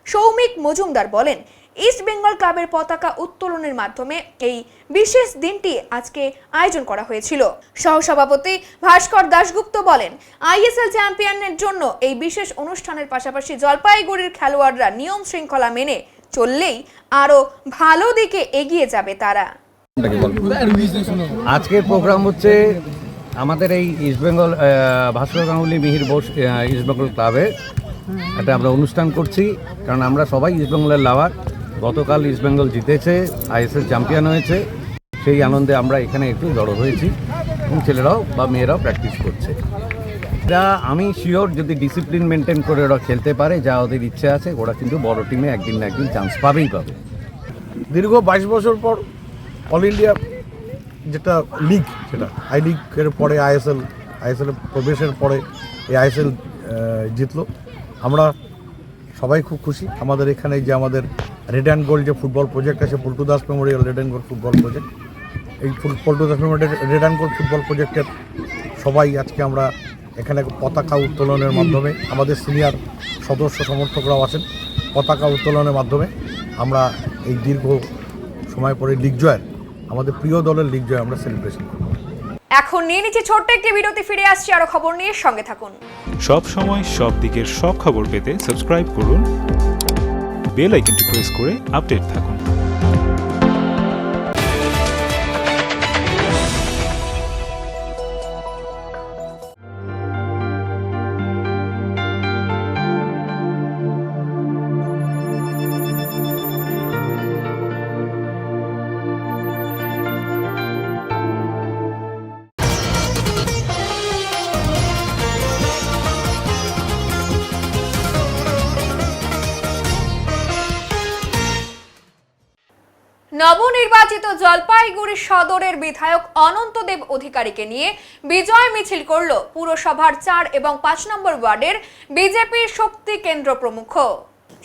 সৌমিক মজুমদার বলেন, ইস্ট বেঙ্গল ক্লাবের পতাকা উত্তোলনের মাধ্যমে এই বিশেষ দিনটি আজকে আয়োজন করা হয়েছিল। সহসভাপতি ভাস্কর দাশগুপ্ত বলেন, আইএসএল চ্যাম্পিয়নের জন্য এই বিশেষ অনুষ্ঠানের পাশাপাশি জলপাইগুড়ির খেলোয়াড়রা নিয়ম শৃঙ্খলা মেনে চললেই আরো ভালো দিকে এগিয়ে যাবে তারা। আজকের প্রোগ্রাম হচ্ছে আমাদের এই ইস্টবেঙ্গল ভাস্কর গাঙ্গুলি মিহির বোস ইস্টবেঙ্গল ক্লাবে একটা আমরা অনুষ্ঠান করছি, কারণ আমরা সবাই ইস্টবেঙ্গলের লাভার। গতকাল ইস্টবেঙ্গল জিতেছে, আইএসএল চ্যাম্পিয়ন হয়েছে, সেই আনন্দে আমরা এখানে একটু জড়ো হয়েছি এবং ছেলেরাও বা মেয়েরাও প্র্যাকটিস করছে। এটা আমি শিওর, যদি ডিসিপ্লিন মেনটেন করে ওরা খেলতে পারে, যা ওদের ইচ্ছে আছে, ওরা কিন্তু বড় টিমে একদিন না একদিন চান্স পাবেই পাবে। দীর্ঘ 22 বছর পর অল ইন্ডিয়া যেটা লিগ, সেটা আই লিগের পরে আইএসএল প্রবেশের পরে এই আইএসএল জিতলো। আমরা সবাই খুব খুশি। আমাদের এখানে যে আমাদের রেড অ্যান্ড গোল্ড যে ফুটবল প্রজেক্ট আছে, Paltu Das memorial red and gold football project, এই Paltu Das memorial red and gold football প্রজেক্টের সবাই আজকে আমরা এখানে পতাকা উত্তোলনের মাধ্যমে, আমাদের সিনিয়র সদস্য সমর্থকরাও আছেন, পতাকা উত্তোলনের মাধ্যমে আমরা এই দীর্ঘ সময় পরে লিগ জয়ের, আমাদের প্রিয় দলের লিগ জয় আমরা সেলিব্রেশন করব। এখন নিয়ে নিচ্ছি ছোট্ট একটি বিরতি, ফিরে আসছি আরো খবর নিয়ে, সঙ্গে থাকুন। সব সময় সব দিকের সব খবর পেতে সাবস্ক্রাইব করুন, বেল আইকনটি প্রেস করে আপডেট থাকুন। নবনির্বাচিত জলপাইগুড়ি সদরের বিধায়ক অনন্তদেব অধিকারীকে নিয়ে বিজয় মিছিল করল পুরসভার 4 এবং 5 নম্বর ওয়ার্ডের বিজেপির শক্তি কেন্দ্র প্রমুখ।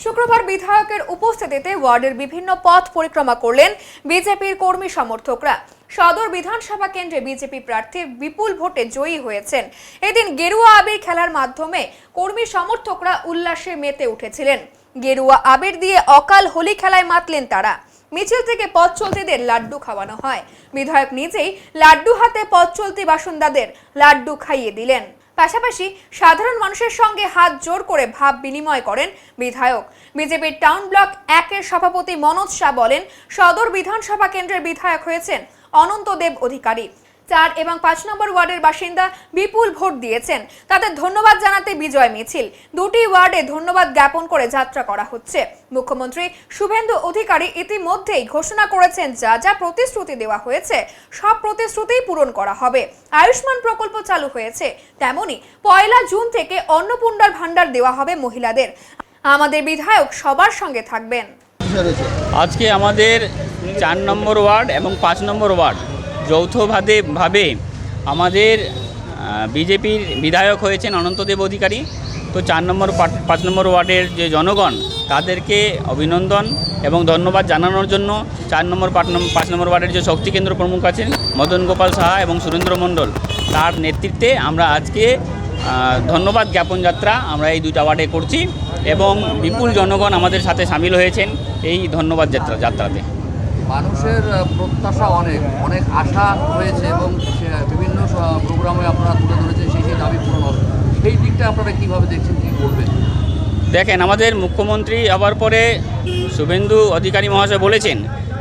শুক্রবার বিধায়কের উপস্থিতিতে ওয়ার্ডের বিভিন্ন পথ পরিক্রমা করলেন বিজেপির কর্মী সমর্থকরা। সদর বিধানসভা কেন্দ্রে বিজেপি প্রার্থী বিপুল ভোটে জয়ী হয়েছেন। এদিন গেরুয়া আবির খেলার মাধ্যমে কর্মী সমর্থকরা উল্লাসে মেতে উঠেছিলেন। গেরুয়া আবির দিয়ে অকাল হোলি খেলায় মাতলেন তারা। মিছিল থেকে পথ চলতিদের লাড্ডু খাওয়ানো হয়। বিধায়ক নিজেই লাড্ডু হাতে পথ চলতি বাসিন্দাদের লাড্ডু খাইয়ে দিলেন। পাশাপাশি সাধারণ মানুষের সঙ্গে হাত জোর করে ভাব বিনিময় করেন বিধায়ক। বিজেপির টাউন ব্লক 1-এর সভাপতি মনোজ শাহ বলেন, সদর বিধানসভা কেন্দ্রের বিধায়ক হয়েছেন অনন্তদেব অধিকারী। 4 এবং 5 নম্বর ওয়ার্ডের বাসিন্দা বিপুল ভোট দিয়েছেন, তাদের ধন্যবাদ জানাতে বিজয় মিছিল। 2টি ওয়ার্ডে ধন্যবাদ জ্ঞাপন করে যাত্রা করা হচ্ছে। মুখ্যমন্ত্রী শুভেন্দু অধিকারী ইতিমধ্যেই ঘোষণা করেছেন, যা যা প্রতিশ্রুতি দেওয়া হয়েছে সব প্রতিশ্রুতিই পূরণ করা হবে। আয়ুষ্মান প্রকল্প চালু হয়েছে, তেমনি 1 জুন থেকে অন্নপূর্ণার ভান্ডার দেওয়া হবে মহিলাদের। আমাদের বিধায়ক সবার সঙ্গে থাকবেন। আজকে আমাদের 4 নম্বর ওয়ার্ড এবং 5 নম্বর ওয়ার্ড যৌথভাবে আমাদের বিজেপির বিধায়ক হয়েছেন অনন্তদেব অধিকারী। তো 4 নম্বর 5 নম্বর ওয়ার্ডের যে জনগণ তাদেরকে অভিনন্দন এবং ধন্যবাদ জানানোর জন্য 4 নম্বর 5 নম্বর ওয়ার্ডের যে শক্তি কেন্দ্র প্রমুখ আছেন মদন গোপাল সাহা এবং সুরেন্দ্র মণ্ডল, তার নেতৃত্বে আমরা আজকে ধন্যবাদ জ্ঞাপন যাত্রা আমরা এই 2টা ওয়ার্ডে করছি এবং বিপুল জনগণ আমাদের সাথে সামিল হয়েছেন এই ধন্যবাদ যাত্রাতে। মানুষের প্রত্যাশা অনেক আশা রয়েছে এবং বিভিন্ন প্রোগ্রামে আপনারা তুলে ধরেছেন সেই দাবি পূরণ হবে, সেই দিকটা আপনারা কীভাবে দেখছেন, কী বলবেন? দেখেন, আমাদের মুখ্যমন্ত্রী হওয়ার পরে শুভেন্দু অধিকারী মহাশয় বলেছেন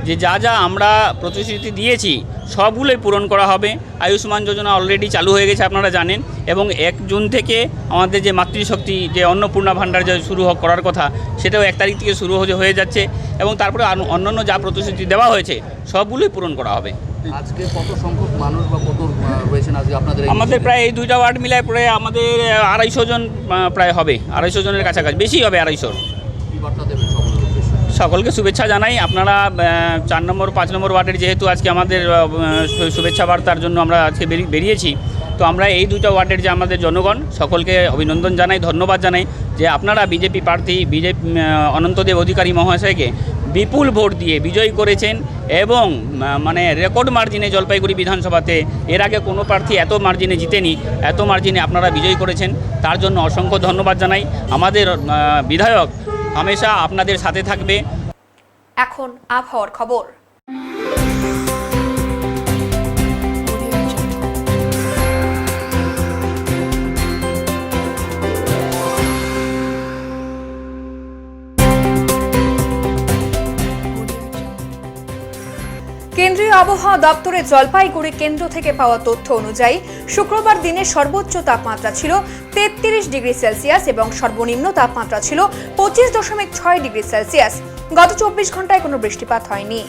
যে যা যা আমরা প্রতিশ্রুতি দিয়েছি সবগুলোই পূরণ করা হবে। আয়ুষ্মান যোজনা অলরেডি চালু হয়ে গেছে আপনারা জানেন, এবং 1 জুন থেকে আমাদের যে মাতৃশক্তি যে অন্নপূর্ণা ভাণ্ডার যে শুরু করার কথা সেটাও 1 তারিখ থেকে শুরু হয়ে যাচ্ছে, এবং তারপরে অন্যান্য যা প্রতিশ্রুতি দেওয়া হয়েছে সবগুলোই পূরণ করা হবে। আজকে কত সংখ্যক মানুষ বা কত রয়েছেন আজকে আপনাদের? আমাদের প্রায় এই 2টা ওয়ার্ড মিলায় প্রায় আমাদের 250 জন প্রায় হবে, 250 জনের কাছাকাছি, বেশি হবে 250। সকলকে শুভেচ্ছা জানাই। আপনারা 4 নম্বর 5 নম্বর ওয়ার্ডের যেহেতু আজকে আমাদের শুভেচ্ছা বার্তার জন্য আমরা আজকে বেরিয়েছি, তো আমরা এই 2টা ওয়ার্ডের যে আমাদের জনগণ সকলকে অভিনন্দন জানাই, ধন্যবাদ জানাই যে আপনারা বিজেপি প্রার্থী অনন্তদেব অধিকারী মহাশয়কে বিপুল ভোট দিয়ে বিজয়ী করেছেন এবং মানে রেকর্ড মার্জিনে জলপাইগুড়ি বিধানসভাতে এর আগে কোনো প্রার্থী এত মার্জিনে জিতেনি, এত মার্জিনে আপনারা বিজয়ী করেছেন, তার জন্য অসংখ্য ধন্যবাদ জানাই। আমাদের বিধায়ক হামেশা আপনাদের সাথে থাকবে। এখন আবহাওয়ার খবর। কেন্দ্রীয় আবহাওয়া দপ্তরের জলপাইগুড়ি কেন্দ্র থেকে পাওয়া তথ্য অনুযায়ী শুক্রবার দিনে সর্বোচ্চ তাপমাত্রা ছিল 33 ডিগ্রি সেলসিয়াস এবং সর্বনিম্ন তাপমাত্রা ছিল 25.6 ডিগ্রি সেলসিয়াস। গত 24 ঘন্টায় কোনো বৃষ্টিপাত হয়নি।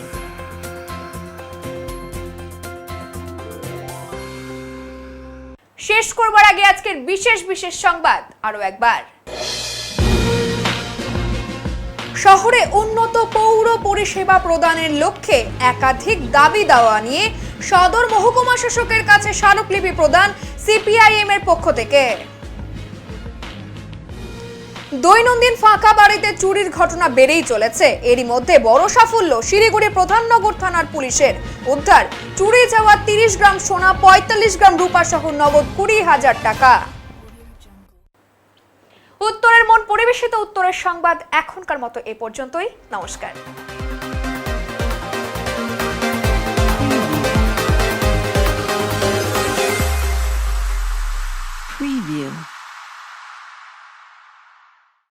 শেষ করবার আগে আজকের বিশেষ সংবাদ আরো একবার। শহরে উন্নত পৌর পরিষেবা প্রদানের লক্ষ্যে একাধিক দাবি দাওয়া নিয়ে সদর মহকুমা শাসকের কাছে স্মারকলিপি প্রদান সিপিআইএম এর পক্ষ থেকে। দৈনন্দিন ফাঁকা বাড়িতে চুরির ঘটনা বেড়েই চলেছে, এরই মধ্যে বড় সাফল্য শিলিগুড়ি প্রধাননগর থানার পুলিশের। উদ্ধার চুরি যাওয়া 30 গ্রাম সোনা, 45 গ্রাম রূপা সহ নগদ 20,000 টাকা। উত্তরের মন পরিবেশিত উত্তরের সংবাদ এখনকার মতো এ পর্যন্তই। নমস্কার। Preview